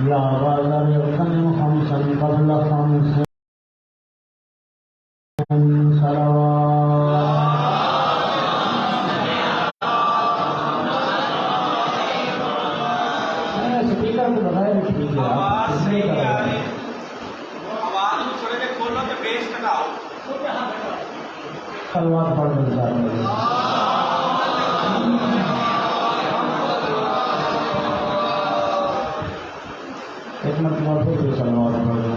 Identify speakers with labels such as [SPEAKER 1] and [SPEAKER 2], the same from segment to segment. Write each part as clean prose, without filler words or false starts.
[SPEAKER 1] یا غالب الخلق خمسا قبل خمس اسپیکر کے بغیر ٹھیک ہے سلوات پڑھ دیں ایک مرتبہ پھر بھی سلوات پڑھ دیں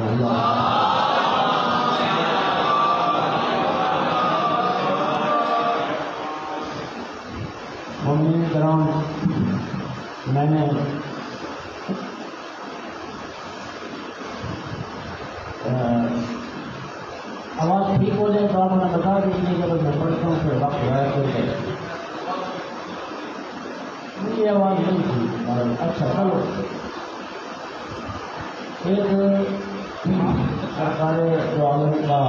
[SPEAKER 1] مومنین کرام، میں نے آواز ٹھیک ہو جائے تو آپ نے بتا دیجیے کہ میں پڑھتا ہوں پھر وقت ضائع کرتے مجھے آواز نہیں تھی اور اچھا چلو ایک سرکار دو عالم کا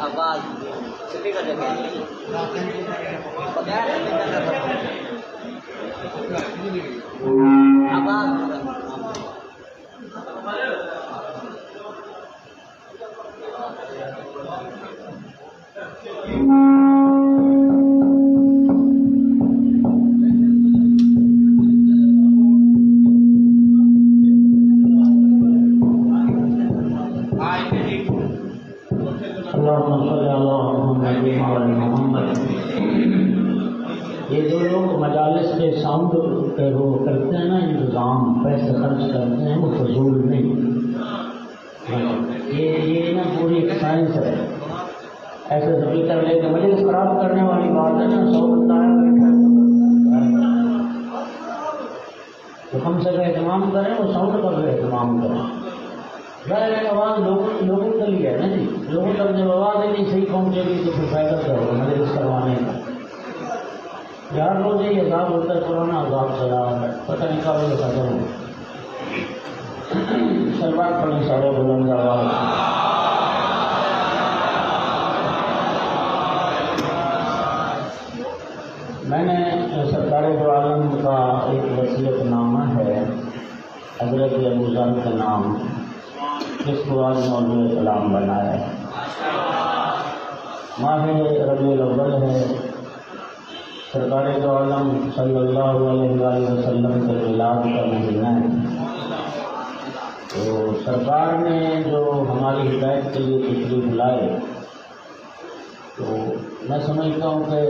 [SPEAKER 2] آواز سپیکر
[SPEAKER 1] یہ جو لوگ مجالس کے ساؤنڈ وہ کرتے ہیں نا، انتظام پیسے خرچ کرتے ہیں، وہ فضول نہیں، یہ نا پوری ایک سائنس ہے۔ ایسے سپیکر لے کے مجلس خراب کرنے والی بات ہے نا، 100 بندہ ہے بیٹھا تو کم سے کم اہتمام کریں، وہ ساؤنڈ پر بھی اہتمام کریں۔ ظاہر ہے آواز لوگوں کے لیے ہے نا جی، لوگوں تک جب آواز ہی نہیں صحیح پہنچے گی تو پھر فائدہ کیا ہوگا مجلس کروانے کا۔ یار روز یہ عذاب ہوتا ہے، پرانا عذاب چلا ہے، پتہ نہیں کب یہ ختم ہو۔ سلوات پڑھیں سارے بلند آواز۔ میں نے سرکار دو عالم کا ایک وصیت نامہ ہے حضرت ابو ذر کے نام، جس کو آج موضوع کلام بنایا ہے۔ ماہ ربیع الاول ہے، سرکار دو عالم صلی اللہ علیہ وآلہ وسلم کے میلاد کا مہینہ ہے۔ تو سرکار نے جو ہماری ہدایت کے لیے تشریف لائے، تو میں سمجھتا ہوں کہ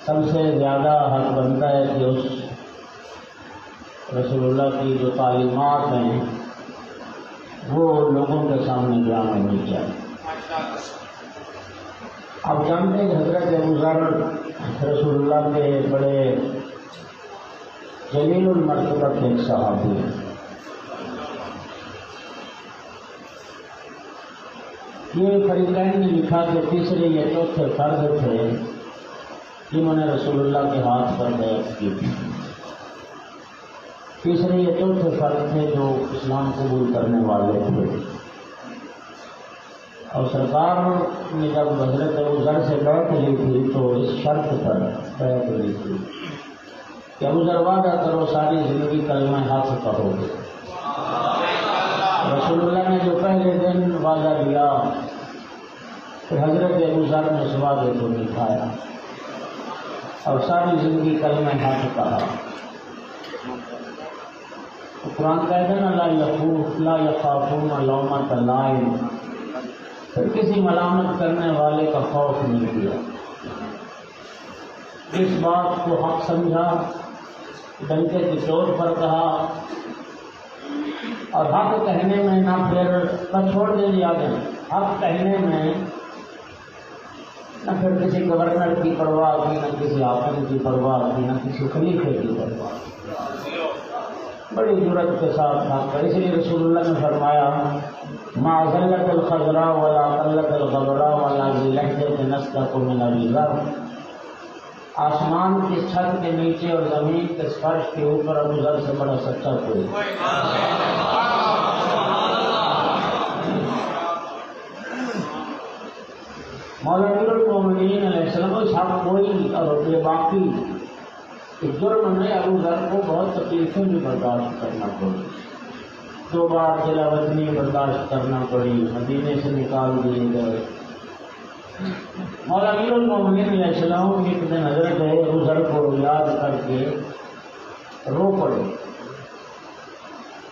[SPEAKER 1] سب سے زیادہ حق بنتا ہے کہ اس رسول اللہ کی جو تعلیمات ہیں وہ لوگوں کے سامنے بیان ہونی چاہیے۔ آپ جانتے ہیں کہ حضرت ابو ذر رسول اللہ کے بڑے جلیل المرتبہ ایک صحابی ہے. یہ فریقین نے لکھا کہ تیسرے یا چوتھے فرد تھے جنہوں نے رسول اللہ کے ہاتھ پر بیعت کی تھی. تیسرے یا چوتھے فرد تھے جو اسلام قبول کرنے والے تھے. اور سرکار نے جب حضرت ابوذر سے بیعت لی تھی تو اس شرط پر بیعت لی تھی کہ ابوذر وعدہ کرو ساری زندگی کلمہ حق پڑھو گے. رسول اللہ نے جو پہلے دن وعدہ لیا پھر حضرت ابوذر نے اس وعدے کو نبھایا اور ساری زندگی کلمہ حق کہا. قرآن کہتا ہے لا یخافون لومۃ لائم، پھر کسی ملامت کرنے والے کا خوف نہیں کیا. اس بات کو حق سمجھا، ڈنکے کی چوٹ پر کہا اور حق کہنے میں نہ پھر چھوڑ دے دیا گیا. حق کہنے میں نہ پھر کسی گورنر کی پرواہ کی، نہ کسی حاکم کی پرواہ کی، نہ کسی خلیفے کی پرواہ. بڑی جرأت کے ساتھ تھا. اس لیے رسول اللہ نے فرمایا ما ذلت الخضراء ولا قلت الغبراء ولا ذلت نسلك من الرزق. آسمان کی چھت کے نیچے اور زمین کے فرش کے اوپر ابوذر سے بڑا سچا کوئی. مولا امیر المومنین علیہ السلام اس حق کوئی اور بے باقی جرم میں ابوذر کو بہت تکلیفیں بھی برداشت کرنا پڑی. 2 بار جلا وطنی برداشت کرنا پڑی، مدینے سے نکال دیے گئے. مولا امیر المومنین علیہ السلام ایک دن حضرت ابوذر کو یاد کر کے رو پڑے.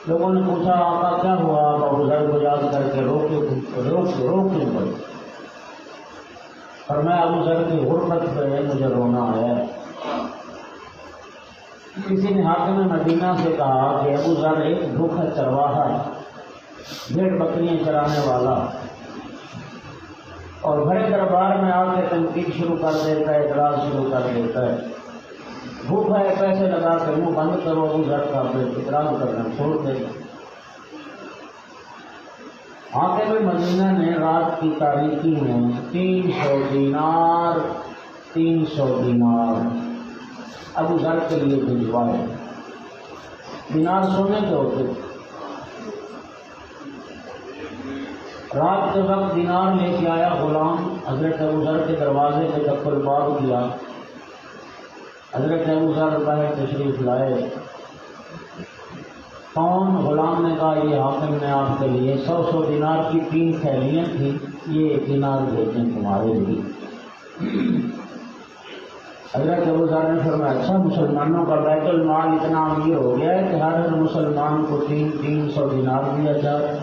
[SPEAKER 1] لوگوں نے پوچھا آقا کیا ہوا؟ آپ ابوذر کو یاد کر کے رو کیوں پڑے؟ اور میں ابوذر کی غربت پہ مجھے رونا ہے. کسی نے حاکم مدینہ سے کہا کہ ابوذر ایک بھوکا چرواہا، بھیڑ بکریاں چرانے والا، اور بڑے دربار میں آ کے تنقید شروع کر دیتا ہے، اعتراض شروع کر دیتا ہے. بھوکا ہے، پیسے لگا کے منہ بند کرو ابوذر کا، پھر اعتراض کرنا چھوڑ دے. حاکم مدینہ نے رات کی تاریکی میں 300 دینار ابوذر کے لیے بھجوائے. دینار سونے کے ہوتے. رات کے وقت دینار لے کے آیا غلام، حضرت ابوذر کے دروازے پہ دخل باب کیا. حضرت ابوذر باہر تشریف لائے. کون؟ غلام نے کہا یہ حاکم نے آپ کے لیے 100 دینار کی 3 تھیلیاں تھیں، یہ دینار بھیجیں تمہارے لیے. حضرت ابوذر نے فرمایا اچھا، مسلمانوں کا بیت المال اتنا امیر ہو گیا ہے کہ ہر مسلمان کو 300 دینار دیا جائے.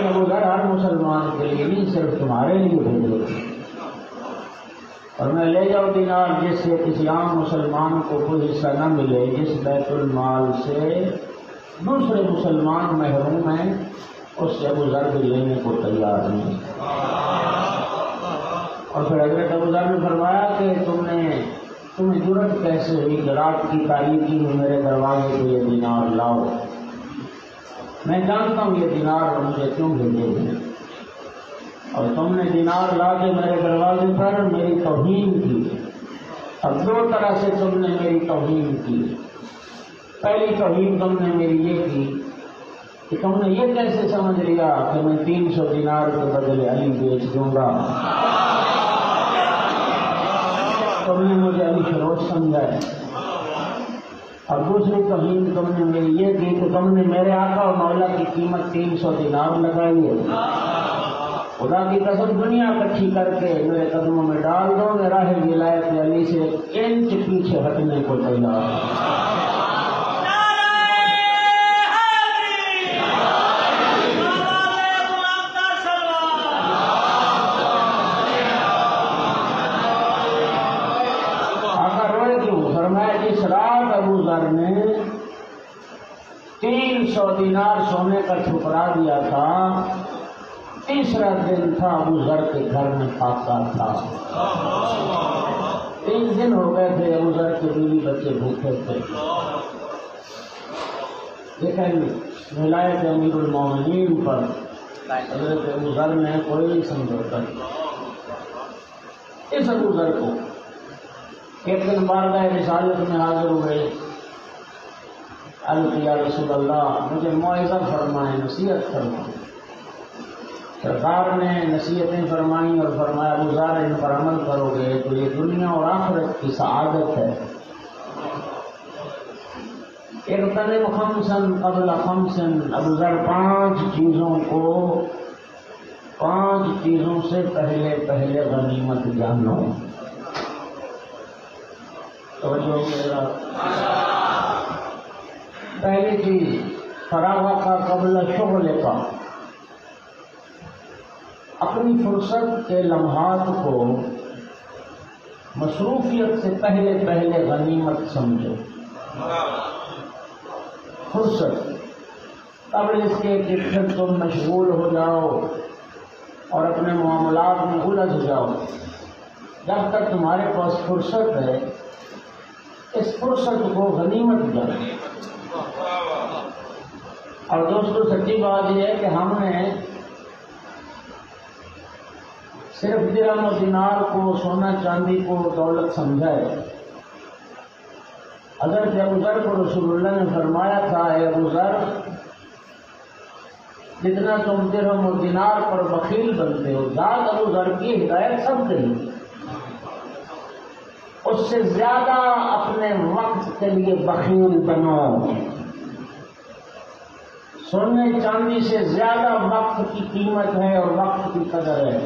[SPEAKER 1] ابوذر ہر مسلمان کے لیے نہیں، صرف تمہارے لیے بھیجو. اور میں لے جاؤ دینار جس سے کسی عام مسلمان کو کوئی حصہ نہ ملے. جس بیت المال سے دوسرے مسلمان محروم ہیں اس سے ابوذر بھی لینے کو تیار نہیں. اور پھر حضرت ابوذر نے فرمایا کہ تمہیں جرأت کیسے ہوئی کہ رات کی تاریکی میں میرے دروازے پہ یہ دینار لاؤ؟ میں جانتا ہوں یہ دینار مجھے کیوں بھیجے ہیں، اور تم نے دینار لا کے میرے دروازے پر میری توہین کی. اب 2 طرح سے تم نے میری توہین کی. پہلی توہین تم نے میری یہ کی کہ تم نے یہ کیسے سمجھ لیا کہ میں 300 دینار کے بدلے علی بیچ دوں گا. تم نے مجھے علی فروش سمجھا ہے. اور دوسری توہین تم نے میری یہ کی کہ تم نے میرے آقا اور مولا کی قیمت 300 دینار لگائی ہے. خدا کی قسم دنیا اکٹھی کر کے میرے قدموں میں ڈال دو، میں راہ ولایت علی سے 1 انچ پیچھے ہٹنے کو تیار. اس رات ابوذر نے 300 دینار سونے کا ٹھکرا دیا تھا. تیسرا دن تھا ابوذر کے گھر میں فاقہ تھا. 3 دن ہو گئے تھے ابو ذر کے بیوی بچے بھوکے تھے. لیکن ولایت امیر المومنین پر حضرت ابو ذر نے کوئی سمجھوتا نہیں. اس ابو ذر کو ایک دن بارگاہ رسالت میں حاضر ہوئے. عرض یا رسول اللہ مجھے موعظہ فرمائیں، نصیحت فرمائیں. سرکار نے نصیحتیں فرمائیں اور فرمایا ابو ذر ان پر عمل کرو گے تو یہ دنیا اور آخرت کی سعادت ہے. اغتنم خمسا قبل خمس، ابو ذر 5 چیزوں سے پہلے غنیمت جانو. توجہ میرا. پہلی چیز فراغ کا قبل شغل کا، اپنی فرصت کے لمحات کو مصروفیت سے پہلے غنیمت سمجھو. فرصت قبل اس کے کہ پھر تم مشغول ہو جاؤ اور اپنے معاملات میں الجھ جاؤ. جب تک تمہارے پاس فرصت ہے اس فرصت کو غنیمت جانو. اور دوستو سچی بات یہ ہے کہ ہم نے صرف درہم و دینار کو، سونا چاندی کو دولت سمجھا ہے. حضرت ابو ذر کو رسول اللہ نے فرمایا تھا اے ابو ذر جتنا تم درہم و دینار پر بخیل بنتے ہو، ذات ابو ذر کی ہدایت سب کے لیے، اس سے زیادہ اپنے وقت کے لیے بخیل بنو. سونے چاندی سے زیادہ وقت کی قیمت ہے اور وقت کی قدر ہے.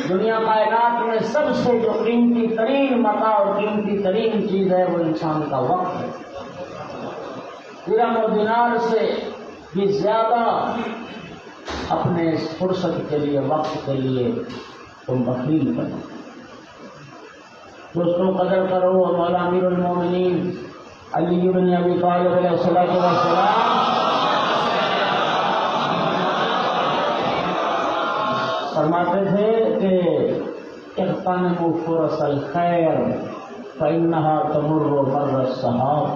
[SPEAKER 1] دنیا کائنات میں سب سے جو قیمتی ترین متاع اور قیمتی ترین چیز ہے وہ انسان کا وقت ہے. درہم و دینار سے بھی زیادہ اپنے فرصت کے لیے، وقت کے لیے تم بخیل بنو. دوستوں قدر کرو. مولا امیر المومنین علی بن ابی طالب علیہ السلام فرماتے تھے کہ اغتنموا فرص الخیر فإنها تمر مر السحاب.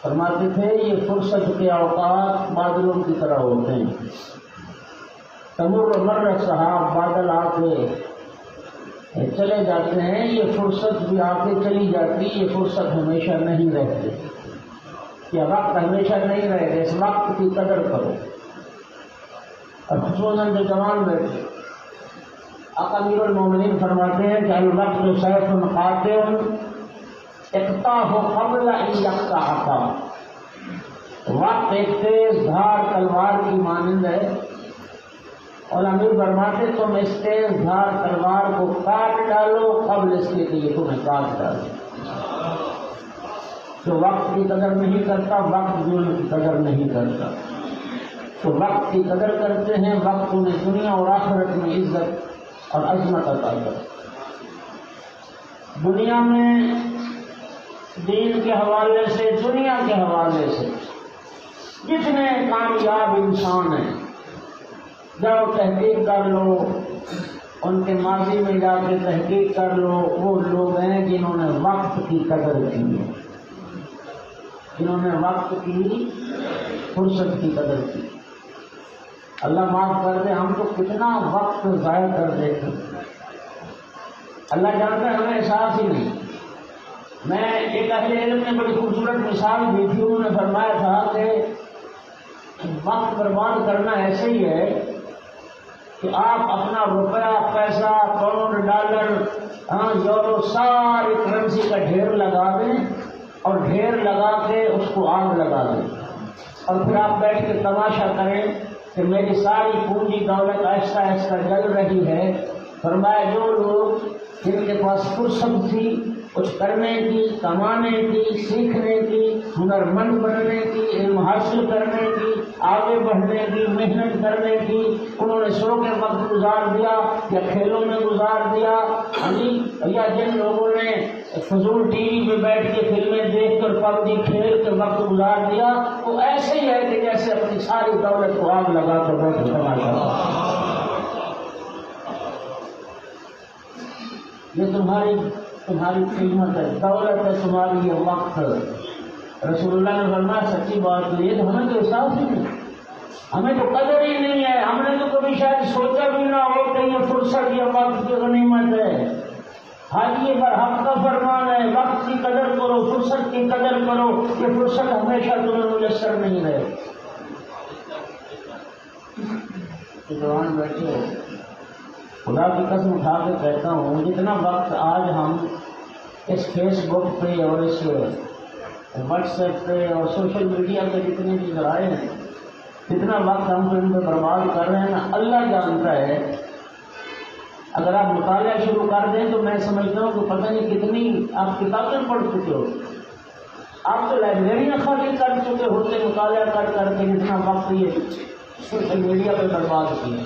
[SPEAKER 1] فرماتے تھے یہ فرصت کے اوقات بادلوں کی طرح ہوتے ہیں. تمر مر السحاب، بادل آ کے چلے جاتے ہیں، یہ فرصت بھی آ کے چلی جاتی. یہ فرصت ہمیشہ نہیں رہتی، یہ وقت ہمیشہ نہیں رہے گا. اس وقت کی قدر کرو. اور خصوصاً جو جوان بیٹھے، آقا امیر المومنین فرماتے ہیں کہ الوقت سیف قاطع اقطعہ قبل ان یقطعک. وقت ایک تیز دھار تلوار کی مانند ہے، اور امیر فرماتے تم اس تیز دھار تلوار کو کاٹ ڈالو قبل اس کے کہ یہ تمہیں کاٹ ڈالو. جو وقت کی قدر نہیں کرتا وقت بھی ان کی قدر نہیں کرتا. تو وقت کی قدر کرتے ہیں، وقت انہیں دنیا اور آخرت میں عزت اور عظمت عطا کرتا. دنیا میں دین کے حوالے سے، دنیا کے حوالے سے جتنے کامیاب انسان ہیں جاؤ تحقیق کر لو، ان کے ماضی میں جا کے تحقیق کر لو. وہ لوگ ہیں جنہوں نے وقت کی قدر کی ہے، جنہوں نے وقت کی، فرصت کی قدر کی. اللہ معاف کر دے، ہم تو کتنا وقت ضائع کر دیتے ہیں، اللہ جانتا ہے، ہمیں احساس ہی نہیں. میں ایک اہل علم نے بڑی خوبصورت مثال دی تھی. انہوں نے فرمایا تھا کہ وقت برباد کرنا ایسے ہی ہے کہ آپ اپنا روپیہ، پیسہ، پاؤنڈ، ڈالر، یورو، ساری کرنسی کا ڈھیر لگا دیں اور ڈھیر لگا کے اس کو آگ لگا دیں، اور پھر آپ بیٹھ کے تماشا کریں کہ میری ساری پونجی دولت آہستہ آہستہ جل رہی ہے. فرمایا جو لوگ جن کے پاس فرصت تھی کچھ کرنے کی، کمانے کی، سیکھنے کی، ہنرمند بننے کی، علم حاصل کرنے کی، آگے بڑھنے کی، محنت کرنے کی، انہوں نے سو کے وقت گزار دیا یا کھیلوں میں گزار دیا، یا جن لوگوں نے فضول ٹی وی پہ بیٹھ کے فلمیں دیکھ کر پبجی کھیل کے وقت گزار دیا، وہ ایسے ہی ہے کہ جیسے اپنی ساری دولت کو آگ لگا کر بیٹھ کر یہ تمہاری قیمت ہے، دولت ہے تمہاری، یہ وقت۔ رسول اللہ نے فرمایا سچی بات یہ تو ہمیں تو احساس ہی نہیں، ہمیں تو قدر ہی نہیں ہے، ہم نے تو کبھی شاید سوچا بھی نہ ہو کہ یہ فرصت یہ وقت کی غنیمت ہے۔ حج یہ برحق کا فرمان ہے، وقت کی قدر کرو، فرصت کی قدر کرو، یہ فرصت ہمیشہ تمہیں میسر نہیں رہے۔ جوان بیٹھے ہو، خدا کی قسم اٹھا کے کہتا ہوں، جتنا وقت آج ہم اس فیس بک پہ اور اس واٹس ایپ پہ اور سوشل میڈیا پہ جتنے بھی ذرائع ہیں، جتنا وقت ہم ان پہ برباد کر رہے ہیں نا، اللہ جانتا ہے۔ اگر آپ مطالعہ شروع کر دیں تو میں سمجھتا ہوں کہ پتہ نہیں کتنی آپ کتابیں پڑھ چکے ہو، آپ تو لائبریریاں خالی کر چکے ہوتے مطالعہ کر کر کے، جتنا وقت یہ سوشل میڈیا پہ برباد کیا۔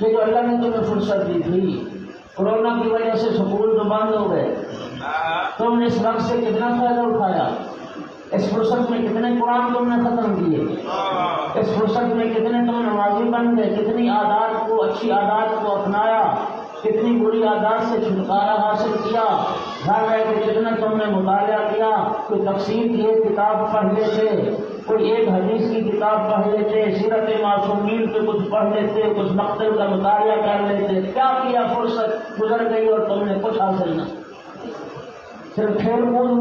[SPEAKER 1] یہ جو اللہ نے تمہیں فرصت دی تھی، کورونا کی وجہ سے سکول تو بند ہو گئے، تم نے اس وقت سے کتنا فائدہ اٹھایا، اس فرصت میں کتنے قرآن تم نے ختم کیے، اس فرصت میں کتنے تم نمازی بن گئے، کتنی عادات کو، اچھی عادات کو اپنایا، کتنی بری عادات سے چھٹکارا حاصل کیا، گھر رہ کے کتنا تم نے مطالعہ کیا، کوئی تفسیر کی ایک کتاب پڑھ لیتے، کوئی ایک حدیث کی کتاب پڑھ لیتے، سیرت معصومین پہ کچھ پڑھ لیتے، کچھ مقتل کا مطالعہ کر لیتے، کیا فرصت گزر گئی اور تم نے کچھ حاصل نہ، صرف کھیل کود،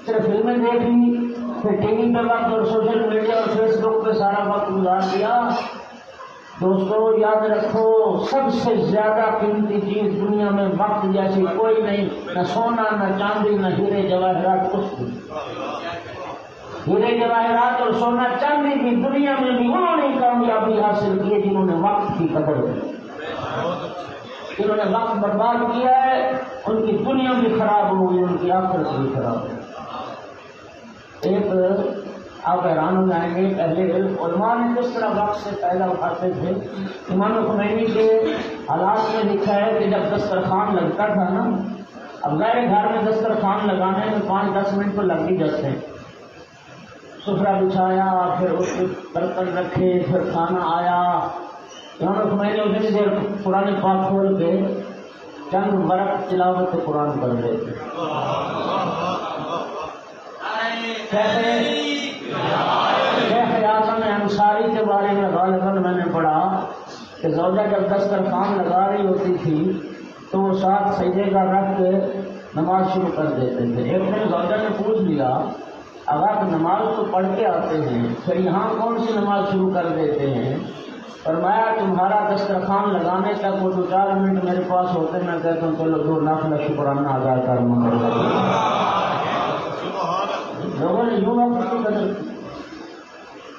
[SPEAKER 1] صرف فلمیں دیکھ لی، پھر ٹی وی پہ وقت اور سوشل میڈیا اور فیس بک پہ سارا وقت گزار دیا۔ دوستو یاد رکھو، سب سے زیادہ قیمتی چیز دنیا میں وقت جیسی کوئی نہیں، نہ سونا نہ چاندی نہ ہیرے جواہرات، کچھ بھی۔ ہیرے جواہرات اور سونا چاندی کی دنیا میں بھی انہوں نے کامیابی حاصل کی ہے جنہوں نے وقت کی قدر کی، جنہوں نے وقت برباد کیا ہے، ان کی دنیا بھی خراب ہوئی، ان کی آخرت بھی خراب ہوئی۔ ایک آپ حیران ہو جائیں گے، پہلے علماء نے کس طرح وقت سے فائدہ اٹھاتے تھے۔ امام خمینی کے حالات میں لکھا ہے کہ جب دسترخوان لگتا تھا نا، اب غیر گھر میں دسترخوان لگانے میں 5-10 منٹ تو لگ ہی جاتے ہیں، سفرہ بچھایا، پھر اس کے برتن رکھے، پھر کھانا آیا۔ امام خمینی اتنی دیر قرآن پاک کھول کے چند برق تلاوت قرآن پڑھ لیتے۔ شیخ اعظم انصاری کے بارے میں غالباً میں نے پڑھا کہ زوجہ جب دسترخوان لگا رہی ہوتی تھی تو وہ ساتھ سجدے کا رکھ کے نماز شروع کر دیتے تھے۔ ایک دن زوجہ نے پوچھ لیا، اگر نماز تو پڑھ کے آتے ہیں، پھر یہاں کون سی نماز شروع کر دیتے ہیں؟ فرمایا تمہارا دسترخوان لگانے تک وہ 2-4 منٹ میرے پاس ہوتے، میں کہتا ہوں چلو 2 نافلہ شکرانہ ادا کروں۔ لوگوں نے یوں وقت کی قدر کی۔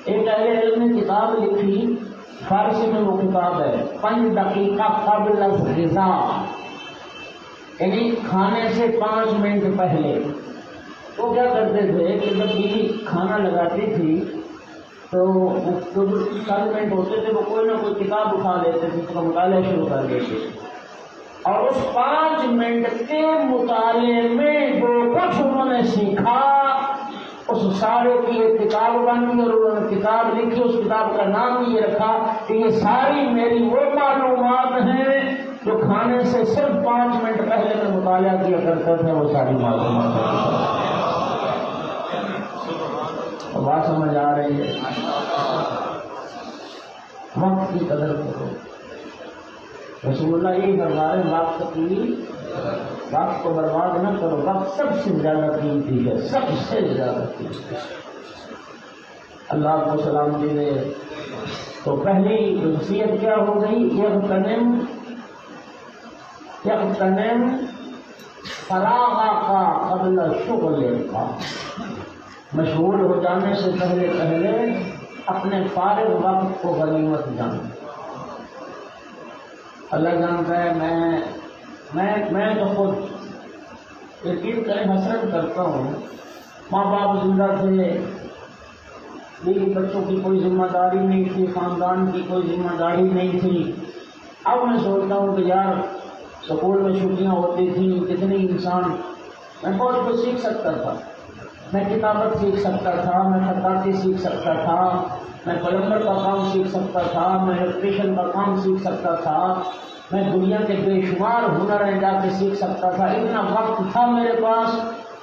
[SPEAKER 1] ایک اہل علم نے کتاب لکھی، فارسی میں وہ کتاب ہے 5 دقیقہ قبل الغذا، یعنی کھانے سے 5 منٹ پہلے۔ وہ کیا کرتے تھے کہ جب بیوی کھانا لگاتی تھی تو جو 4 منٹ ہوتے تھے وہ کوئی نہ کوئی کتاب اٹھا لیتے تھے، اس کا مطالعہ شروع کر دیتے، اور اس 5 منٹ کے مطالعے میں جو کچھ انہوں نے سیکھا اس سارے کی ایک کتاب بن گئی، اور انہوں نے کتاب لکھی، اس کتاب کا نام یہ رکھا کہ یہ ساری میری وہ معلومات ہیں جو کھانے سے صرف 5 منٹ پہلے میں مطالعہ کیا کرتا تھا، وہ ساری معلومات ہیں۔ بات سمجھ آ رہی ہے؟ وقت کی قدر کرو۔ رسول اللہ یہی فرما رہے ہیں، وقت کو برباد نہ کرو، وقت سب سے زیادہ قیمتی ہے، سب سے زیادہ قیمتی ہے۔ اللہ کو سلامتی دے۔ تو پہلی وصیت کیا ہو گئی؟ یغتنم فراغ کا قبل شغل کا، مشغول ہو جانے سے پہلے اپنے فارغ وقت کو غنیمت جانا۔ اللہ جانتا ہے، میں تو خود یقین کریں حسرت کرتا ہوں، ماں باپ زندہ تھے، بیوی بچوں کی کوئی ذمہ داری نہیں تھی، خاندان کی کوئی ذمہ داری نہیں تھی۔ اب میں سوچتا ہوں کہ یار سکول میں چھٹیاں ہوتی تھیں، کتنی انسان، میں بہت کچھ سیکھ سکتا تھا، میں کتابت سیکھ سکتا تھا، میں خطاطی سیکھ سکتا تھا، میں پلمبر کا کام سیکھ سکتا تھا، میں الیکٹریشین کا کام سیکھ سکتا تھا، میں دنیا کے بے شمار ہنر جا کے سیکھ سکتا تھا، اتنا وقت تھا میرے پاس،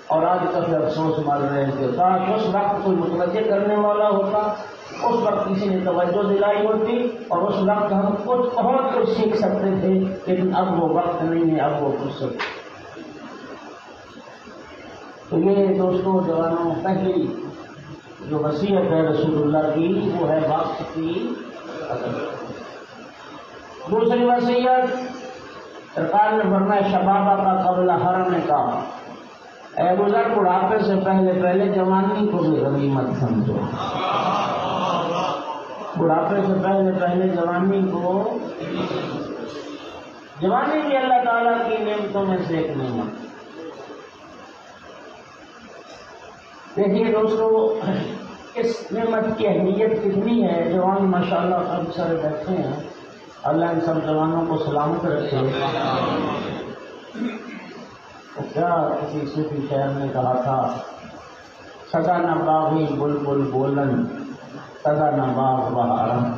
[SPEAKER 1] اور آج تک افسوس مار رہے تھے، کاش اس وقت کوئی متوجہ کرنے والا ہوتا، اس وقت کسی نے توجہ دلائی ہوتی، اور اس وقت ہم کچھ بہت کچھ سیکھ سکتے تھے، لیکن اب وہ وقت نہیں ہے، اب وہ فرصت۔ تو یہ دوستوں جوانوں، پہلی جو وصیت ہے رسول اللہ کی وہ ہے وقت کی قدر۔ دوسری وصیت سرکار نے فرمایا شبابہ کا قبل حرم کا، اے گزر بڑھاپے سے پہلے جوانی کو بھی غنیمت سمجھو، بڑھاپے سے پہلے جوانی کو، جوانی بھی اللہ تعالیٰ کی نعمتوں میں سے ایک نعمت۔ دیکھیے دوستو اس نعمت کی اہمیت کتنی ہے، جوان ماشاءاللہ کافی سارے بیٹھے ہیں، اللہ ان سب جوانوں کو سلامت رکھے۔ کیا کسی صوفی شاعر نے کہا تھا، سدا نہ باغی بلبل بولن سدا نہ باغ بہارن۔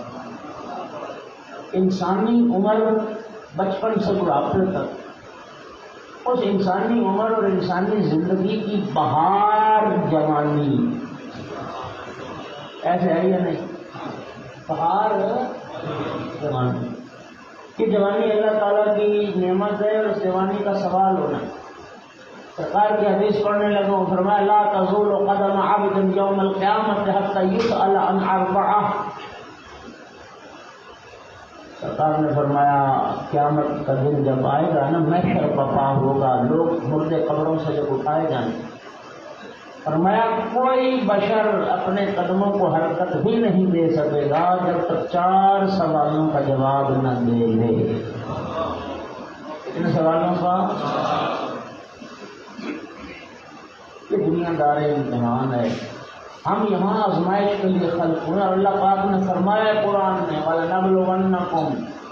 [SPEAKER 1] انسانی عمر بچپن سے بڑھاپے تک، اس انسانی عمر اور انسانی زندگی کی بہار جوانی، ایسے ہے یا نہیں؟ بہار جوانی، یہ جوانی اللہ تعالیٰ کی نعمت ہے، اور اس جوانی کا سوال ہونا۔ سرکار کی حدیث پڑھنے لگا، فرمایا لا تزول قدم عبد یوم القیامت حتی یسأل عن اربعہ۔ سرکار نے فرمایا قیامت کا دن جب آئے گا نا، محشر پپا ہوگا، لوگ مردے قبروں سے جب اٹھائے جائیں، فرمایا کوئی بشر اپنے قدموں کو حرکت بھی نہیں دے سکے گا جب تک 4 سوالوں کا جواب نہ دے لے۔ کتنے سوالوں کا؟ یہ دنیا دار امتحان ہے، ہم یہاں آزمائش کے لیے خلق ہوئے، اور اللہ پاک نے فرمایا قرآن میں وَلَنَبْلُوَنَّكُمْ،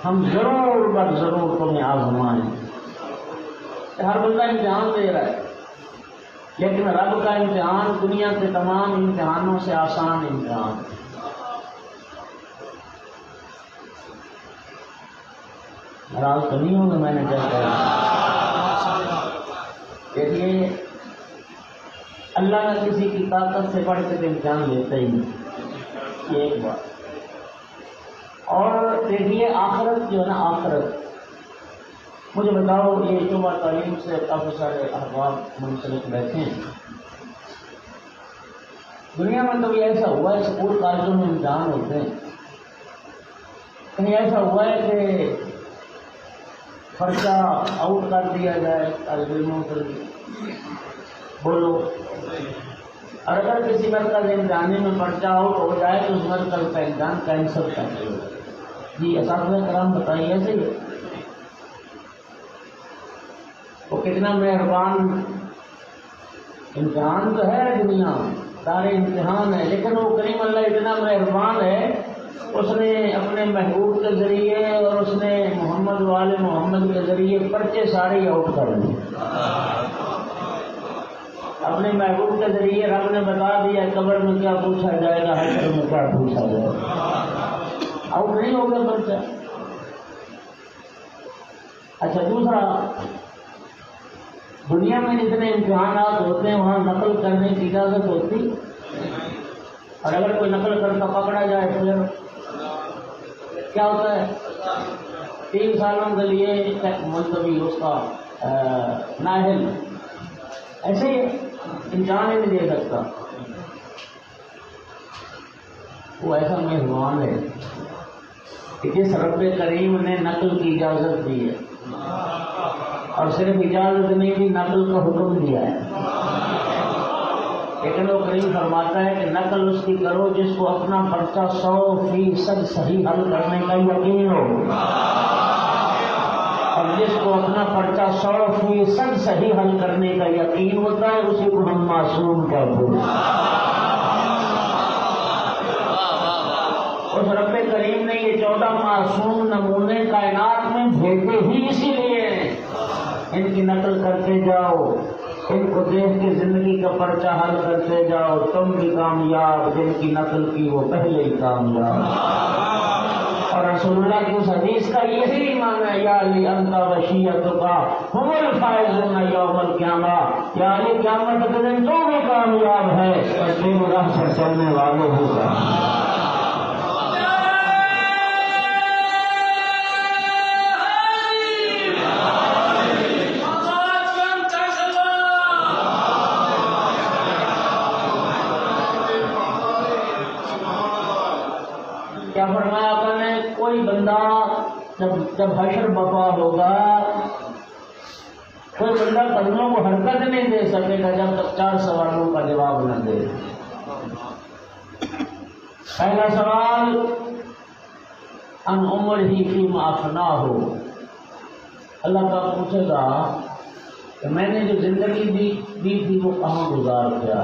[SPEAKER 1] ہم ضرور بر ضرور تمہیں آزمائیں۔ ہر بندہ امتحان دے رہا ہے، لیکن رب کا امتحان دنیا کے تمام امتحانوں سے آسان امتحان۔ ناراض تو نہیں ہوگا میں نے کیا کہا؟ دیکھیے اللہ نے کسی کی طاقت سے بڑھ کے امتحان لیتا ہی نہیں، یہ ایک بات۔ اور دیکھیے آخرت جو ہے نا، آخرت مجھے بتاؤ، یہ شعبہ تعلیم سے کافی سارے احباب منسلک بیٹھے ہیں، دنیا میں کبھی ایسا ہوا ہے اسکول کالجوں میں امتحان ہوتے ہیں، کہیں ایسا ہوا ہے کہ پرچہ آؤٹ کر دیا جائے طالب علموں کے لیے؟ بولو، اور اگر کسی مرکز امتحانی میں پرچہ آؤٹ ہو جائے تو اس مرکز کا امتحان کینسل کر دیا جائے۔ جی اساتذہ کرام بتائیے ایسے ہی؟ وہ کتنا مہربان امتحان تو ہے، دنیا دار امتحان ہے، لیکن وہ کریم اللہ اتنا مہربان ہے، اس نے اپنے محبوب کے ذریعے اور اس نے محمد والے محمد کے ذریعے پرچے سارے آؤٹ کر دیے۔ اپنے محبوب کے ذریعے رب نے بتا دیا قبر میں کیا پوچھا جائے گا، حشر میں کیا پوچھا جائے گا، آؤٹ نہیں ہو گیا پرچہ۔ اچھا دوسرا، دنیا میں جتنے امتحانات ہوتے ہیں وہاں نقل کرنے کی اجازت ہوتی، اور اگر کوئی نقل کرتا پکڑا جائے پھر کیا ہوتا ہے؟ 3 سالوں کے لیے ملتوی اس کا نااہل، ایسے ہی امتحان ہی نہیں دے سکتا۔ وہ ایسا مہربان ہے کہ جس رب کریم نے نقل کی اجازت دی ہے، اور صرف اجازت نہیں دی، نقل کا حکم دیا ہے، لیکن وہ کریم فرماتا ہے کہ نقل اس کی کرو جس کو اپنا پرچہ 100% صحیح حل کرنے کا یقین ہو، اور جس کو اپنا پرچہ 100% صحیح حل کرنے کا یقین ہوتا ہے اسی کو ہم معصوم کہتے ہیں۔ اس رب کریم نے یہ 14 معصوم نمونے کائنات میں بھیجے ہی اسی لیے، ان کی نقل کرتے جاؤ، ان کو دیکھ کے زندگی کا پرچہ حل کرتے جاؤ، تم بھی کامیاب، جن کی نقل کی وہ پہلے ہی کامیاب۔ اور رسول اللہ کی اس حدیث کا یہی معنی ہے یا علی انت وشیتک هم الفائزون یوم القیامہ، یا علی قیامت کے دن تو بھی کامیاب ہے اور تین راہ سے چلنے والے ہوگا۔ کیا فرمایا آپ نے؟ کوئی بندہ جب حشر بپا ہوگا، کوئی بندہ قدموں کو حرکت نہیں دے سکے گا جب تک 4 سوالوں کا جواب نہ دے۔ پہلا سوال ان عمرہ فیما افناہ، اللہ تعالیٰ پوچھے گا کہ میں نے جو زندگی دی تھی وہ کہاں گزار دیا،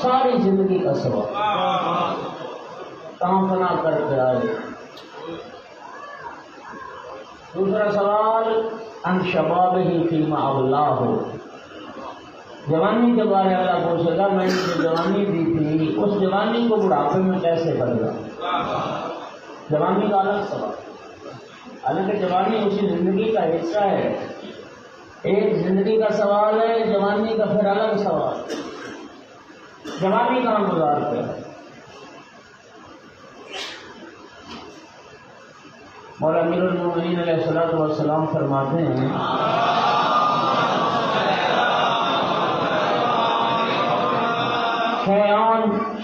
[SPEAKER 1] ساری زندگی کا سوال کہاں فنا کر کے آئے۔ دوسرا سوال ان شبابہ فیما ابلاہ، جوانی کے بارے اللہ پوچھے گا میں نے جو جوانی دی تھی اس جوانی کو بڑھاپے میں کیسے بدلا۔ جوانی کا الگ سوال، حالانکہ جوانی اسی زندگی کا حصہ ہے، ایک زندگی کا سوال ہے، جوانی کا پھر الگ سوال، جوانی کہاں گزارتے ہیں۔ مولا امیر المومنین علیہ الصلوۃ والسلام فرماتے ہیں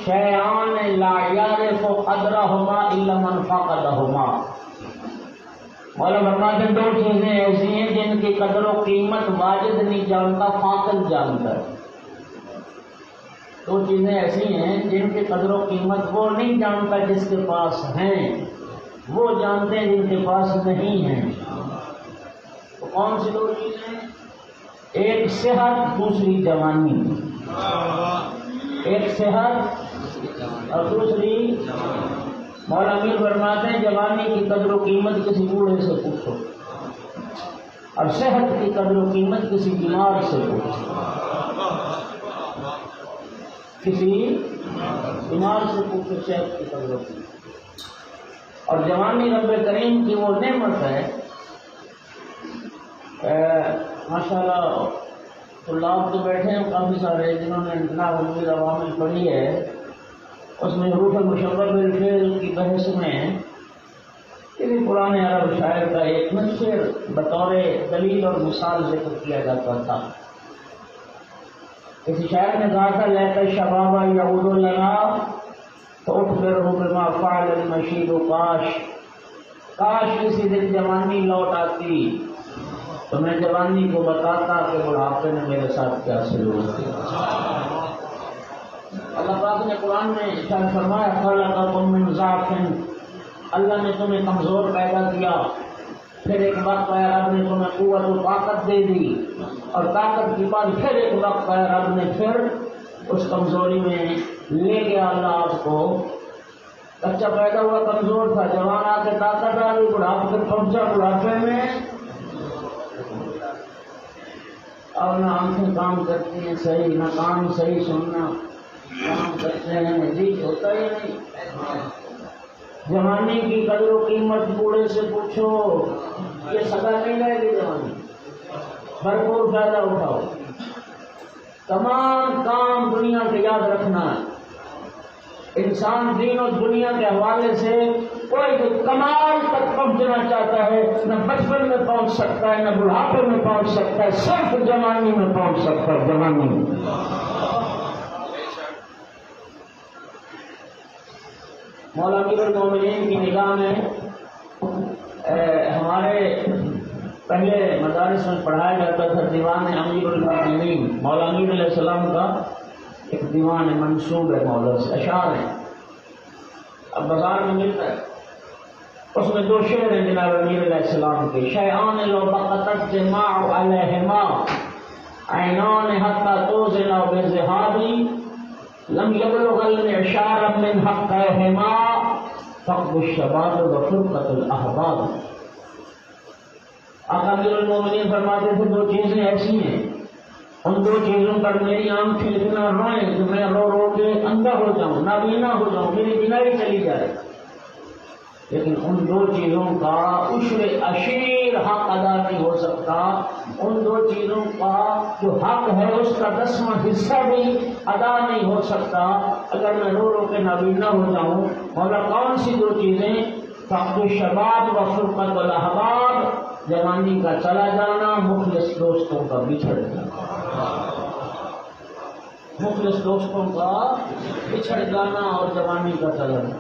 [SPEAKER 1] شیئان لا یعرف قدرہما الا من فقدہما، مولا فرماتے ہیں 2 چیزیں ایسی ہیں جن کی قدر و قیمت واجد نہیں جانتا، فاقد جانتا ہے۔ 2 چیزیں ایسی ہیں جن کی قدر و قیمت وہ نہیں جانتا جس کے پاس ہیں، وہ جانتے ہیں جن کے پاس نہیں ہیں۔ تو کون سی 2 چیزیں؟ ایک صحت، دوسری جوانی۔ ایک صحت اور دوسری، مولا امیر فرماتے ہیں جوانی کی قدر و قیمت کسی بوڑھے سے پوچھو اور صحت کی قدر و قیمت کسی بیمار سے پوچھو، کسی بیمار سے پوچھو صحت کی قدر و قیمت۔ اور جوانی رب کریم کی وہ نعمت ہے، ماشاءاللہ طلاب تو بیٹھے ہیں کافی سارے جنہوں نے انقلاب امیر عوامل پڑھی ہے، اس میں حروف مشبہ بالفعل کی بحث میں کسی پرانے عرب شاعر کا ایک نصر بطور دلیل اور مثال ذکر کیا جاتا تھا۔ کسی شاعر نے کہا تھا لیت الشباب یعود لنا فاخبرہ بما فعل المشیب، کاش کسی دن جوانی لوٹ آتی تو میں جوانی کو بتاتا کہ بڑھاپے نے میرے ساتھ کیا سلوک کیا۔ اللہ پاک نے قرآن میں ارشاد فرمایا خلقکم من ضعف، اللہ نے تمہیں کمزور پیدا کیا، پھر ایک وقت آیا رب نے تمہیں قوت و طاقت دے دی، اور طاقت کے بعد پھر ایک وقت آیا رب نے پھر اس کمزوری میں لے گیا اللہ آپ کو۔ بچہ پیدا ہوا کمزور تھا، جوان آ کے طاقت آ گئی، بڑھاپے پہنچا، بڑھاپے میں اب نہ آنکھیں کام کرتی ہیں صحیح، نہ کام صحیح سننا کام کرتے ہیں، جی ہوتا ہی نہیں۔ جوانی کی قدر و قیمت بوڑھے سے پوچھو، یہ سزا نہیں رہے گی جوانی، بھرپور فائدہ اٹھاؤ۔ تمام کام دنیا کے یاد رکھنا ہے، انسان دین اور دنیا کے حوالے سے کوئی کمال تک پہنچنا چاہتا ہے، نہ بچپن میں پہنچ سکتا ہے، نہ بڑھاپے میں پہنچ سکتا ہے، صرف جوانی میں پہنچ سکتا ہے، جوانی میں۔ مولا امیر المومنین کی نگاہ میں ہمارے پہلے مدارس میں پڑھایا جاتا تھا دیوان امیر المومنین، مولا امیر علیہ السلام کا ایک دیوان منسوب ہے، مولا سے اشعار ہیں، اب بازار میں ملتا ہے، اس میں 2 شعر ہیں جناب امیر علیہ السلام کے، شیئان لو بقت الجماع علیہما عینان حتی توزن بذہابی لم یبلغ المعشار من حقہما فقد الشباب وفرقۃ الاحباب۔ آقا امیر المومنین فرماتے تھے 2 چیزیں ایسی ہیں، ان 2 چیزوں پر میری آنکھیں اتنا روئیں کہ میں رو رو کے اندھا ہو جاؤں، نابینا ہو جاؤں، میری بینائی چلی جائے۔ لیکن ان دو چیزوں کا عشر اشیر حق ادا نہیں ہو سکتا. ان دو چیزوں کا جو حق ہے اس کا 10واں حصہ بھی ادا نہیں ہو سکتا اگر میں رو رو کے نابینا ہو جاؤں. مولا کون سی دو چیزیں؟ فقد الشباب و فرقت الاحباب، جوانی کا چلا جانا، مخلص دوستوں کا بچھڑ جانا. مخلص دوستوں کا بچھڑ جانا اور جوانی کا چلا جانا.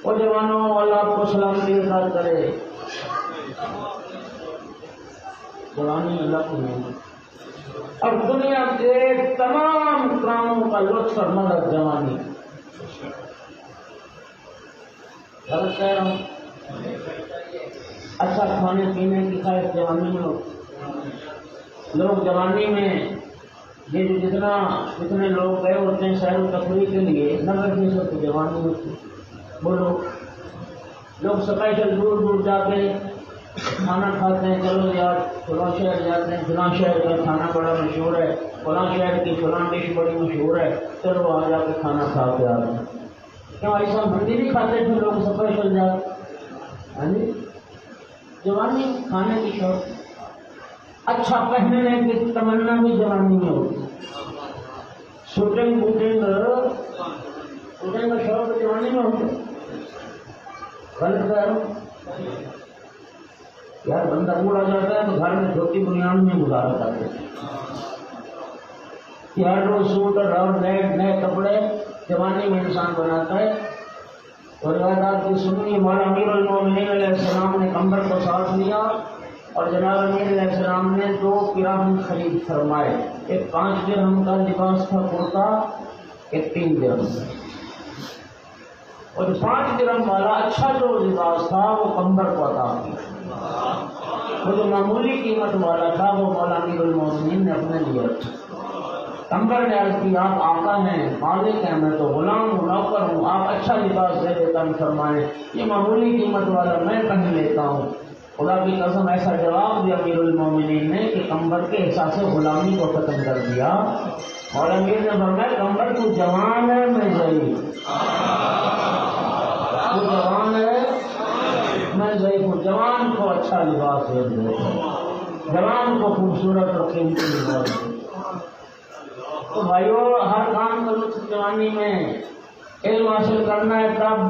[SPEAKER 1] اور جوانوں، اللہ آپ کو سلامتی عطا کرے. جوانی اللہ کو نعمت اور دنیا کے تمام کاموں کا لطف اور مدد جوانی. غلط کہہ رہا ہوں؟ اچھا کھانے پینے کی خواہش جوانی میں ہو. لوگ جوانی میں یہ جو جتنے لوگ گئے ہوتے ہیں سیر و تفریح کے لیے 90% تو جوانی ہوتی. بولو، لوگ اسپیشل دور دور جا کے کھانا کھاتے ہیں. چلو یار فلاں شہر جاتے ہیں، فلاں شہر کا کھانا بڑا مشہور ہے، فلاں شہر کی فلاں ڈش بڑی مشہور ہے، چلو وہاں جا کے کھانا کھا کے آ رہے ہیں. کیوں ایسا ہندی نہیں کھاتے تھے لوگ اسپیشل جا کے؟ جوانی کھانے کی شوق، اچھا پہننے کی تمنا بھی جوانی میں ہوتی. شوٹنگ بوٹنگ کا شوق جوانی میں ہوتا. غلط کہہ رہا ہوں؟ یار بندہ بوڑھا جاتا ہے تو گھر میں دھوتی بنیاد میں گزارا کرتے ہیں. یار روز سوٹ اور نئے کپڑے جوانی میں انسان بناتا ہے. اور روایات کی سنی، مولا امیر المومنین علیہ السلام نے کمبر کو ساتھ لیا اور جناب امیر علیہ السلام نے 2 پیراہن خرید فرمائے. ایک 5 درہم کا لباس تھا کرتا، ایک 3 درہم کا. اور 5 درہم والا اچھا جو لباس تھا وہ کمبر کو عطا کیا. وہ جو معمولی قیمت والا تھا وہ مولا امیر المومنین نے اپنے لیے رکھا. کمبر نے عرض کی آپ آقا ہیں، مالک ہیں، میں تو غلام ہوں، نوکر ہوں، آپ اچھا لباس دے دیتا ہوں فرمائیں، یہ معمولی قیمت والا میں پہن لیتا ہوں. خدا کی قسم ایسا جواب دیا امیر المومنین نے کہ کمبر کے احساس غلامی کو ختم کر دیا. اور امیر نے فرمایا کمبر تو جوان ہے، میں ضعیف. تو جوان ہے، میں ضعیف ہوں. جوان کو اچھا لباس دے دے، جوان کو خوبصورت اور قیمتی لباس دے. تو بھائیو، ہر کام کا لطف جوانی میں. علم حاصل کرنا ہے تب،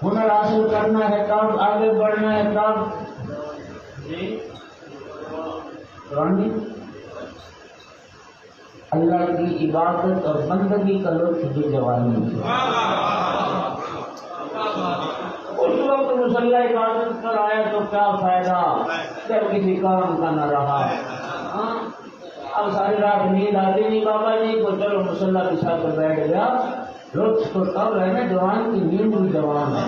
[SPEAKER 1] ہنر حاصل کرنا ہے تب، آگے بڑھنا ہے تب. جوانی اللہ کی عبادت اور بندگی کا لطف بھی جوانی ہے. اس وقت مصلی عبادت پر آئے تو کیا فائدہ جب کسی کام کا نہ رہا. اب ساری رات نیند آتی نہیں بابا جی کو، چلو مصلی کے ساتھ بیٹھ گیا. لطف تو تب ہے نا، جوان کی نیند بھی جوان ہے.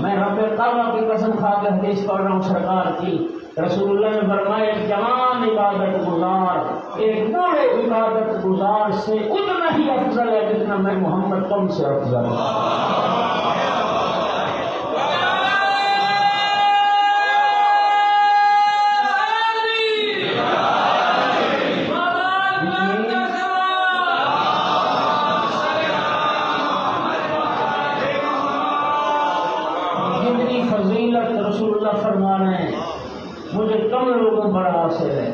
[SPEAKER 1] میں رب کعبہ کی قسم کھا کے حدیث پڑھ رہا ہوں سرکار کی. رسول اللہ نے فرمایا ایک جوان عبادت گزار ایک بوڑھے عبادت گزار سے اتنا ہی افضل ہے جتنا میں محمد تم سے افضل ہوں. فضیلت رسول اللہ فرما رہے ہیں مجھے کم لوگوں پر حاصل ہے،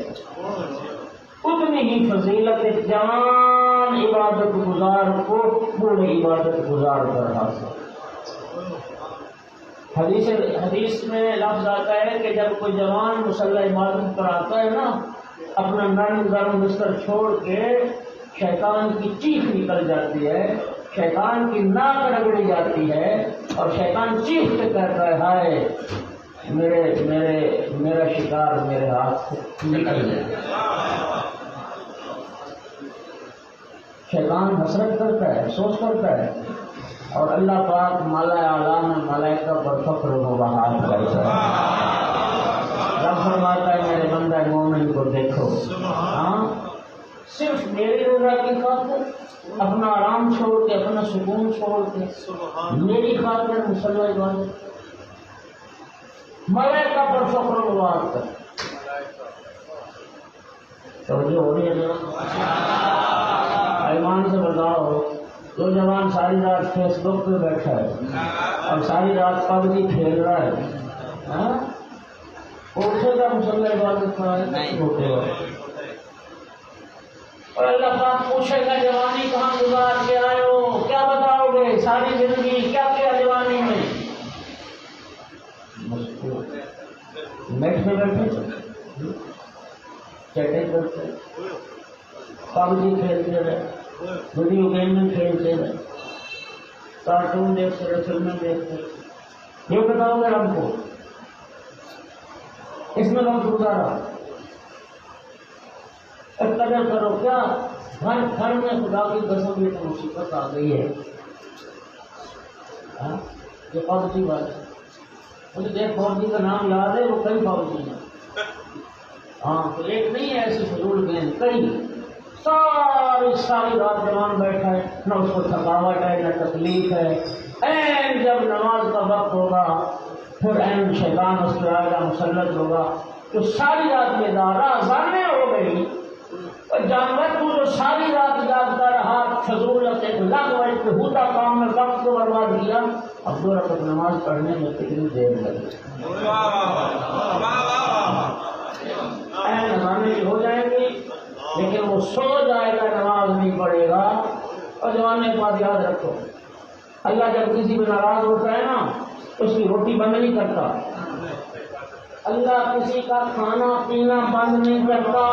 [SPEAKER 1] اتنی ہی فضیلت ایک جوان عبادت گزار کو بوڑھے عبادت گزار پر حاصل. حدیث میں لفظ آتا ہے کہ جب کوئی جوان مصلی عبادت پر آتا ہے نا، اپنا نرم گرم بستر چھوڑ کے شیطان کی چیخ نکل جاتی ہے، شیطان کی ناک رگڑی جاتی ہے اور شیطان چیخ کے کہتا ہے ہائے میرا شکار میرے ہاتھ سے نکل گیا. شیطان حسرت کرتا ہے، افسوس کرتا ہے، اور اللہ پاک مالا اعلیٰ میں ملائکہ پر فخر و بہار کرتا ہے. رب فرماتا ہے میرے بندہ مومن کو دیکھو، ہاں صرف میری رضا کی خاطر اپنا آرام چھوڑ کے، اپنا سکون چھوڑ کے میری خاطر مصلی عبادت، ملائکہ پر فخر و بہار کر. توجہ ہو رہی ہے؟ ایمان سے بتاؤ جو جوان ساری رات فیس بک پہ بیٹھا ہے اور ساری رات پب جی کھیل رہا ہے، اٹھے گا مسلح عبادت پر نہیں اٹھے گا. اور اللہ پاک پوچھے گا جوانی کہاں گزار کے آئے ہو، کیا بتاؤ گے ساری زندگی کیا کیا جوانی میں؟ نیٹ پہ بیٹھے چیٹنگ کرتے، پب جی کھیلتے رہے، ویڈیو گیم میں کھیلتے رہے، کارٹون دیکھتے رہے، فلمیں دیکھتے رہے. یہ بتاؤ گے رب کو اس میں وقت گزارا؟ قدر کرو. کیا گھر گھر میں خدا کی قسم یہ تو مصیبت آ گئی ہے. یہ فوجی بات ہے، مجھے دیکھ فوجی کا نام یاد ہے، وہ کئی فوجی ہیں. ہاں تو ایک نہیں ہے ایسی فضول گیم، کئی ساری رات جوان بیٹھا ہے، نہ اس کو تھکاوٹ ہے نہ تکلیف ہے. این جب نماز کا وقت ہوگا پھر این شیطان اس پہ آئے گا، مسلط ہوگا. تو ساری رات بیدار اذانیں ہو گئی، اور جانور تو جو ساری رات جاگتا رہا فضول ایک لاکھ وقت پہ ہوتا کام میں وقت کو برباد کیا، اب 2 رکعت نماز پڑھنے میں کتنی دیر لگی. اذانیں کی ہو جائیں گی لیکن وہ سو جائے گا، نماز نہیں پڑھے گا. اور جوان ایک بات یاد رکھو، اللہ جب کسی پہ ناراض ہوتا ہے نا اس کی روٹی بند نہیں کرتا، اللہ کسی کا کھانا پینا بند نہیں کرتا.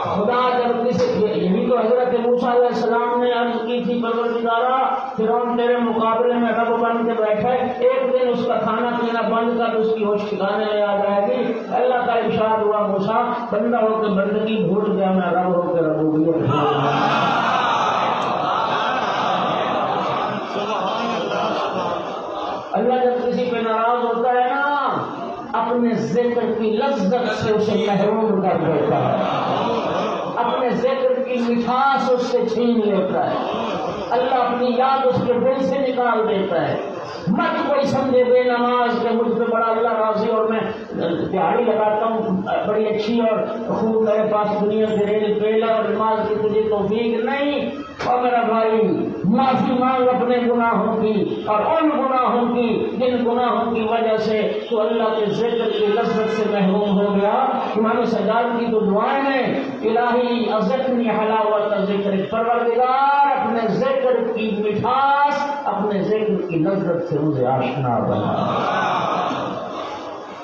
[SPEAKER 1] خدا جب کسی، یہی تو حضرت موسیٰ علیہ السلام نے عرض کی تھی پروردگارا فرعون تیرے مقابلے میں رب بن کے بیٹھے، ایک دن اس کا کھانا پینا بند کر اس کی ہوش ٹھکانے میں آ جائے گی. اللہ کا ارشاد ہوا موسیٰ بندہ ہو کے بندگی بھول گیا، میں رب ہو کے ربوبیت بھول گیا. اللہ جب کسی پہ ناراض ہوتا ہے نا اپنے ذکر کی لذت سے اسے محروم کر دیتا ہے، اپنے ذکر کی مٹھاس اس سے چھین لیتا ہے. اللہ اپنی یاد اس کے دل سے نکال دیتا ہے. مت کوئی سمجھے بے نماز کہ مجھ پہ بڑا اللہ راضی اور میں دیہڑی لگاتا ہوں بڑی اچھی اور خوب میرے پاس دنیا سے ریل پیل اور نماز کی تجھے توفیق نہیں. اور میرا بھائی معافی مانگ اپنے گناہوں کی اور ان گناہوں کی جن گناہوں کی وجہ سے تو اللہ کے ذکر کی لذت سے محروم ہو گیا. امام سجاد کی تو دعائیں ہیں، الہی اذقنی حلاوت ذکر، پروردگار اپنے ذکر کی مٹھاس، اپنے ذکر کی لذت سے مجھے آشنا بنا،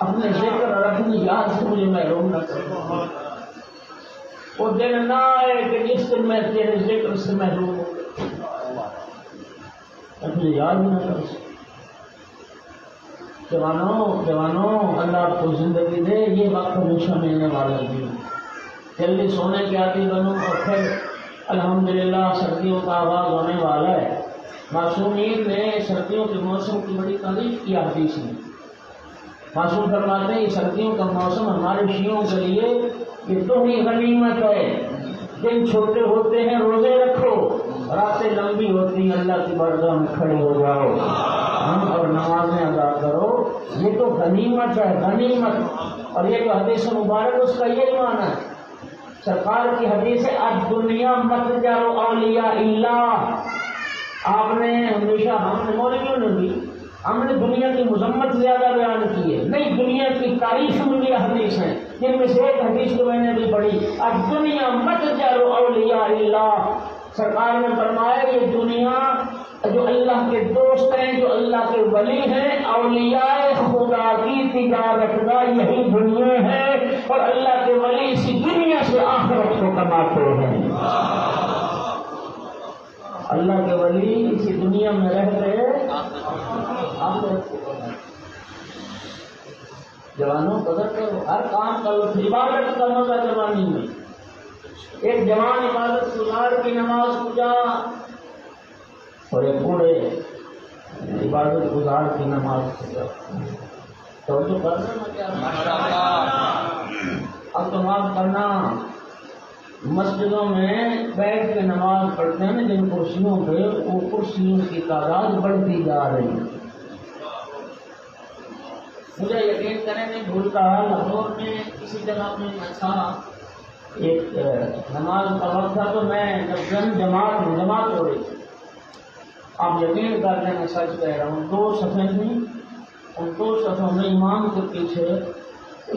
[SPEAKER 1] اپنے ذکر اور اپنی یاد سے مجھے محروم نہ کر. وہ دن نہ آئے کہ جس دن میں تیرے ذکر سے محروم ہو اپنی یاد نہ کر سکے. جوانوں اللہ آپ کو زندگی دے، یہ وقت ہمیشہ ملنے والا نہیں. جلدی سونے کے عادی بنو اور پھر الحمدللہ سردیوں کا آغاز ہونے والا ہے. معصومین نے سردیوں کے موسم کی بڑی تعریف کی حدیث میں. معصوم فرماتے ہیں یہ سردیوں کا موسم ہمارے شیعوں کے لیے یہ تو ہی غنیمت ہے. دن چھوٹے ہوتے ہیں روزے رکھو، راتیں لمبی ہوتی ہیں اللہ کی بارگاہ میں کھڑے ہو جاؤ اور نمازیں ادا کرو. یہ تو غنیمت ہے، غنیمت. اور یہ جو حدیث مبارک اس کا یہ معنی ہے، سرکار کی حدیث ہے الدنیا متجر اولیاء اللہ. آپ نے ہمیشہ ہم نے مولویوں نے بھی ہم نے دنیا کی مذمت زیادہ بیان کی ہے، نہیں دنیا کی تعریف میں بھی حدیث ہیں، جن میں سے ایک حدیث کو میں نے بھی پڑھی الدنیا متجر اولیاء اللہ. سرکار نے فرمایا یہ دنیا جو اللہ کے دوست ہیں، جو اللہ کے ولی ہیں، اولیاء خدا کی تجارت کا یہی دنیا ہے، اور اللہ کے ولی اسی دنیا سے آخرت کو کماتے ہیں. اللہ کے ولی اسی دنیا میں رہ گئے آخرت کو کماتے. جوانوں قدر کرو، ہر کام کرو. عبادت کا مزہ جوانی میں. ایک جوان عبادت گزار کی نماز پوجا اور ایک بوڑھے عبادت گزار کی نماز پوجا. تو کرنا کیا اب تو معاف کرنا. مسجدوں میں بیٹھ کے نماز پڑھتے ہیں جن کرسیوں پہ وہ کرسیوں کی تعداد بڑھتی جا رہی ہے. مجھے یقین کریں نہیں بھولتا، لاہور میں کسی جگہ میں تھا، ایک نماز کا وقت تھا تو میں جب جماعت ہو رہی تھی آپ یقین کر لیں میں سچ کہہ رہا ہوں، 2 صفحے تھیں، ان 2 صفحوں میں امام کے پیچھے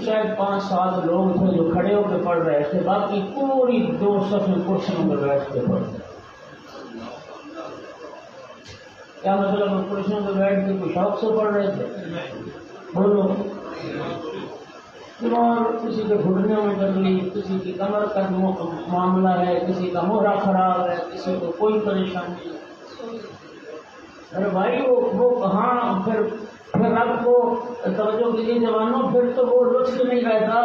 [SPEAKER 1] شاید 5-7 لوگ تھے جو کھڑے ہو کے پڑھ رہے تھے، باقی پوری 2 صفحے کرسیوں میں بیٹھ کے پڑھ رہے۔ کیا مطلب کرسیوں پہ بیٹھ کے کوئی شوق سے پڑھ رہے تھے؟ بولو۔ اور کسی کے گھٹنوں میں تکلیف، کسی کی کمر کا معاملہ ہے، کسی کا موہرا خراب ہے، کسی کو کوئی پریشانی ہے۔ ارے بھائی وہ کہاں پھر رب کو توجہ کیجیے جوانوں، پھر تو وہ لطف نہیں رہتا۔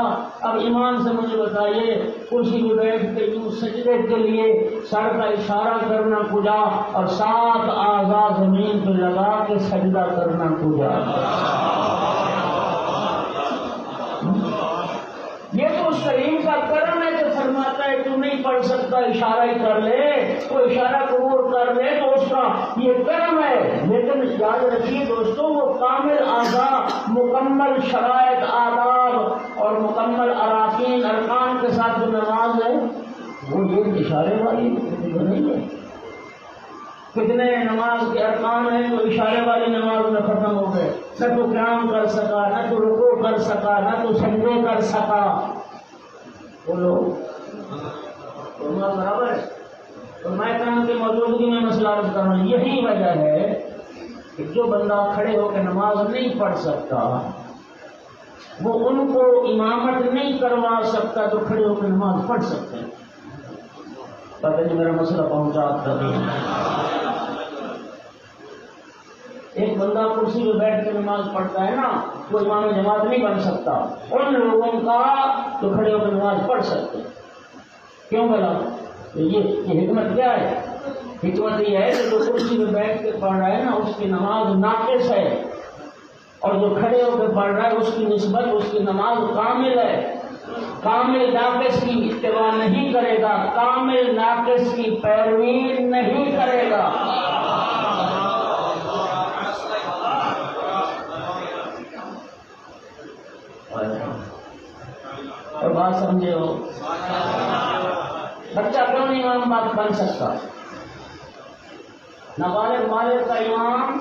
[SPEAKER 1] اب ایمان سے مجھے بتائیے، کرسی پہ بیٹھ کے یوں سجدے کے لیے سر کا اشارہ کرنا کجا اور 7 اعضاء زمین پہ لگا کے سجدہ کرنا کجا؟ یہ تو اس کریم کا کرم ہے کہ فرماتا ہے تو نہیں پڑھ سکتا اشارہ ہی کر لے، وہ اشارہ قبول کر لے تو اس کا یہ کرم ہے۔ لیکن یاد رکھیے دوستوں، وہ کامل اعضاء، مکمل شرائط، آداب اور مکمل اراکین ارکان کے ساتھ جو نماز ہے وہ یہ اشارے والی نہیں ہے۔ کتنے نماز کے ارکان ہیں جو اشارے والی نماز میں ختم ہو گئے، نہ تو قیام کر سکا، نہ تو رکوع کر سکا، نہ تو سجدے کر سکا۔ بولو برابر ہے؟ تو میں کام کی موجودگی میں مسئلہ عرض کر رہا ہوں، یہی وجہ ہے کہ جو بندہ کھڑے ہو کے نماز نہیں پڑھ سکتا وہ ان کو امامت نہیں کروا سکتا جو کھڑے ہو کے نماز پڑھ سکتے ہیں۔ پتہ نہیں میرا مسئلہ پہنچا آپ تک؟ ایک بندہ کرسی پہ بیٹھ کے نماز پڑھتا ہے نا، وہ امام جماعت نہیں بن سکتا ان لوگوں کا جو کھڑے ہو کے نماز پڑھ سکتے۔ کیوں بلا؟ یہ حکمت کیا ہے؟ حکمت یہ ہے کہ جو کرسی پہ بیٹھ کے پڑھ رہا ہے نا اس کی نماز ناقص ہے، اور جو کھڑے ہو کے پڑھ رہا ہے اس کی نسبت اس کی نماز کامل ہے۔ کامل ناقص کی اتباع نہیں کرے گا، کامل ناقص کی پیروی نہیں کرے گا۔ اور بات سمجھے ہو؟ بچہ کیوں نہیں امام بات بن سکتا؟ نابالغ بالغ کا امام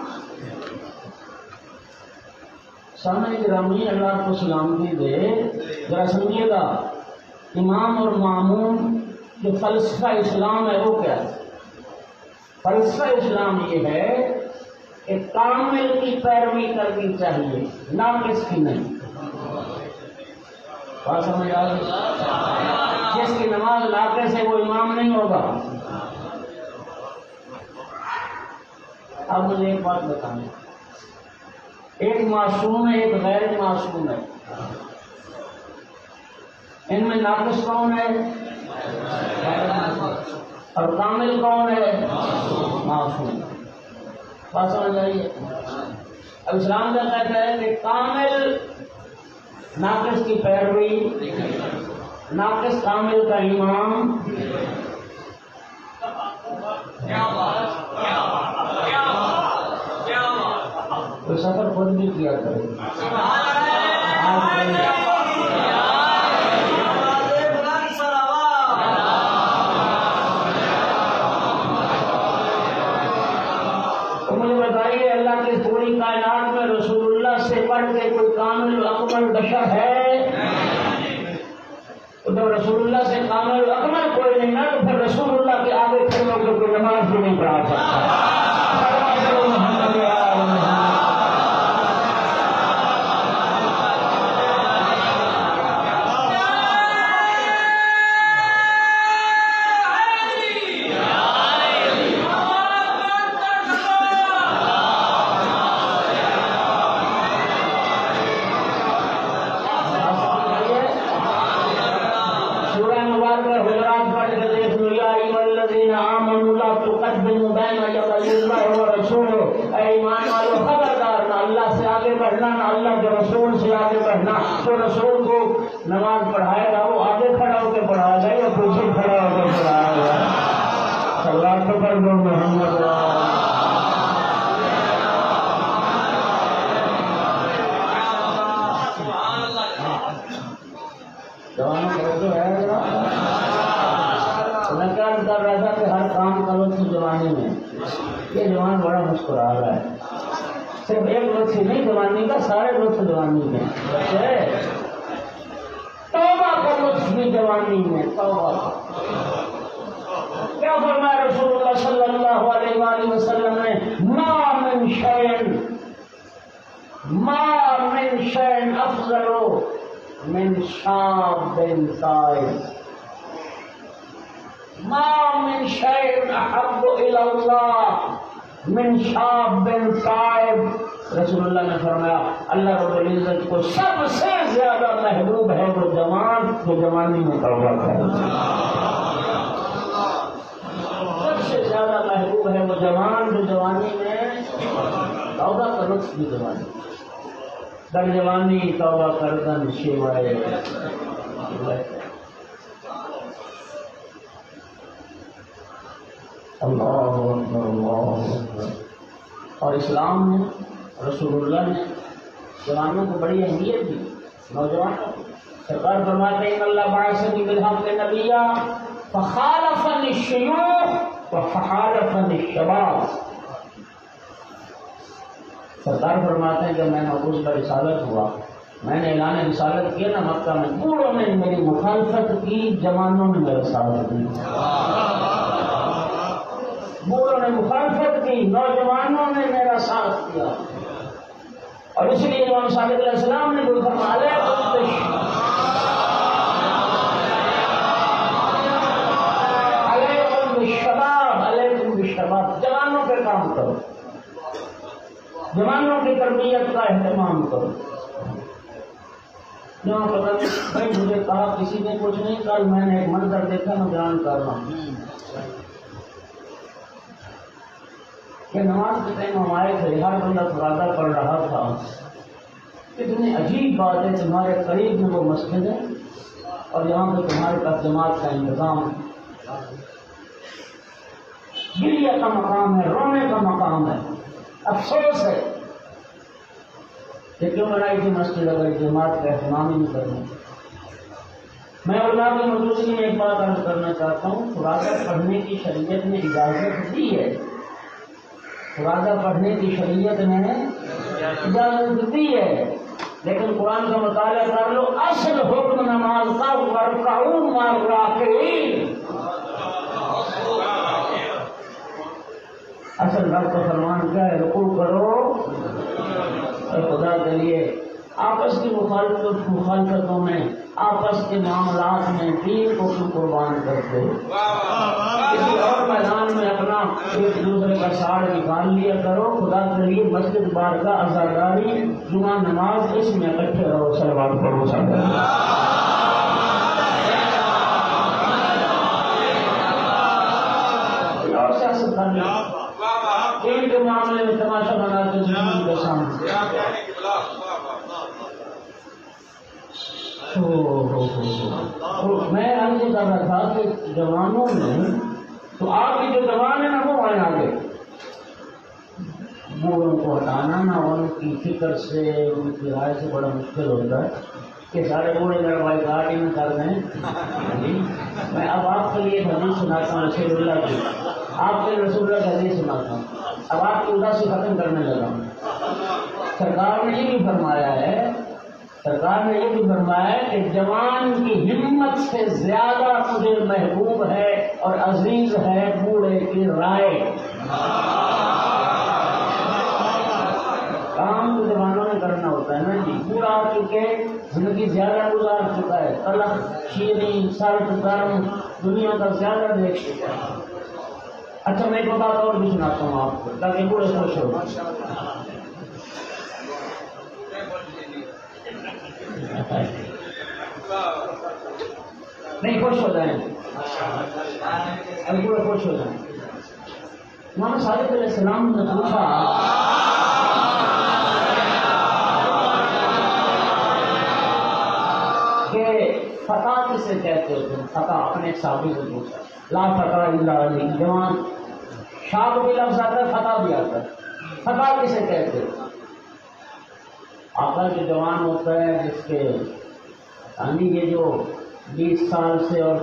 [SPEAKER 1] سامنے گرامی اللہ کو سلامتی دے، ذرا سمجھیے گا، امام اور ماموم جو فلسفہ اسلام ہے وہ کیا ہے؟ فلسفہ اسلام یہ ہے کہ کامل کی پیروی کرنی چاہیے، ناقص کی نہیں۔ بات سمجھ آ گئی؟ جس کی نماز ناقص ہے وہ امام نہیں ہوگا۔ اب مجھے ایک بات بتائیں، ایک معصوم ہے، ایک غیر معصوم ہے، ان میں ناقص کون ہے؟ اور کامل کون ہے؟ معصوم۔ بات سمجھ آئیے؟ اب اسلام کا کہتا ہے کہ کامل ناقص کی پیروی، ناقص کامل کا امام۔ تو سفر خود بھی کیا کرے۔ تو مجھے بتائیے، اللہ کی پوری کائنات میں رسول اللہ سے بڑھ کے کوئی کامل اکمل بشر ہے؟ تو جب رسول اللہ سے کامل اکمل کوئی نہیں نا، تو پھر رسول اللہ کے آگے کھڑے ہو کر کوئی نماز بھی نہیں پڑھا سکتا۔ تو رسول کو نماز پڑھائے گا وہ آگے کھڑا ہو کے پڑھائے گا یا پیچھے کھڑا ہو کے پڑھائے گا؟ اللہ کو کر دو محمد۔ میں کیا کر رہا تھا کہ ہر کام کرو اس زمانے میں یہ جوان بڑا مسکرا رہا ہے، صرف ایک لطف نہیں جوانی کا، سارے لطف جوانی میں ہے۔ توبہ کا لطف بھی جوانی میں، توبہ کا۔ کیا فرمایا رسول اللہ صلی اللہ علیہ وآلہ وسلم نے؟ ما من شيء افضل من شاب صائم، ما من شيء احب الى الله من شاب صائم۔ رسول اللہ نے فرمایا اللہ رب العزت کو سب سے زیادہ محبوب ہے وہ جوان جو جوانی میں توبہ کرے، سب سے زیادہ محبوب ہے وہ جوان جو جوانی میں توبہ کا لطف بھی جوانی، در جوانی توبہ کردن شیوائے۔ اللہ اکبر اللہ اکبر۔ اور اسلام نے، رسول اللہ نے جوانوں کو بڑی اہمیت دی، نوجوانوں کو۔ سرکار فرماتے ہیں اللہ بعثنی بالحق نبیا فخالفنی الشیوخ وفخالفنی الشباب۔ سرکار فرماتے ہیں جب میں محفوظ کا رسالت ہوا، میں نے اعلان رسالت کیا نا مکہ میں، بوڑھوں نے میری مخالفت کی، جوانوں نے میرا ساتھ دیا۔ بوڑھوں نے مخالفت کی، نوجوانوں نے میرا ساتھ دیا۔ اور اس لیے امام صادق علیہ السلام نے بھی فرمایا علیکم بالشباب، علیکم بالشباب، جوانوں پہ کام کرو، جوانوں کی تربیت کا اہتمام کرو۔ جہاں پتہ نہیں بھائی مجھے کہا کسی نے کچھ نہیں، کل میں نے ایک منظر دیکھا، میں بیان کر رہا ہوں کہ نماز کے ٹائم ہم آئے تھے، ہر بندہ فرادہ پڑھ رہا تھا۔ اتنی عجیب بات ہے، تمہارے قریب میں وہ مسجد ہے اور یہاں پہ تمہارے پاس جماعت کا انتظام ہے، گریہ کا مقام ہے، رونے کا مقام ہے۔ افسوس ہے کہ کیوں بنائی تھی مسجد اگر جماعت کا اہتمام ہی نہیں کرنا۔ میں علماء کی موجودگی میں ایک بات عرض کرنا چاہتا ہوں، فرادہ پڑھنے کی شریعت نے اجازت دی ہے، فرادہ پڑھنے کی شریعت نے اجازت دی ہے، لیکن قرآن کا مطالعہ کر لو، اصل حکم نماز کا وَارْكَعُوا مَعَ الرَّاكِعِينَ، اصل رب کا فرمان کیا ہے؟ رکوع کرو اور خدا کے لیے آپس کی مخالفتوں میں، آپس کے معاملات میں دین کو کیوں قربان کرتے ہو؟ کسی اور میدان میں اپنا ایک دوسرے کا ساڑ نکال لیا کرو، خدا کے لیے مسجد بارگاہ عزاداری جمعہ نماز اس میں اکٹھے رہو، صلوات پڑھو سب۔ اور سیاست کرنا دین کے معاملے میں تماشا بناتے دشمن کے سامنے۔ میں عرض کر رہا تھا کہ جوانوں میں تو آپ کی جو جوان ہے نا وہ آئے آگے، بوڑھوں کو ہٹانا نہ ان کی فکر سے، ان کی رائے سے بڑا مشکل ہوتا ہے کہ سارے بوڑھے ذرا بھائی گاڑی میں کر رہے ہیں۔ میں اب آپ کے لیے حدیث سناتا ہوں رسول اللہ کی، آپ کے رسول اللہ کی حدیث سناتا ہوں، اب آپ کی اداسی ختم کرنے لگا ہوں۔ سرکار نے یہ بھی فرمایا ہے، سرکار نے یہ بھی فرمایا ہے کہ جوان کی ہمت سے زیادہ مجھے محبوب ہے اور عزیز ہے بوڑھے کی رائے۔ کام تو جوانوں نے کرنا ہوتا ہے نا جی، بوڑھا آ چکے، زندگی زیادہ گزار چکا ہے، تلخ شیریں سرد گرم دنیا کا زیادہ دیکھ چکا ہے۔ اچھا میں ایک بات اور بھی سناتا ہوں آپ کو تاکہ بوڑھے خوش ہو۔ نہیں خوش ہو جائیں، ابھی پورے خوش ہو جائیں۔ امام صادق علیہ السلام نے پوچھا کہ فتح کسے کہتے ہو تم؟ فتح اپنے ایک صحابی سے پوچھا، لا فتح الا علی، جوان شاب بھی لفظ آتا ہے، فتح بھی آتا ہے، فتح کسے کہتے ہو؟ آقا جو جوان ہوتا ہے جس کے یعنی یہ جو 20 سال سے اور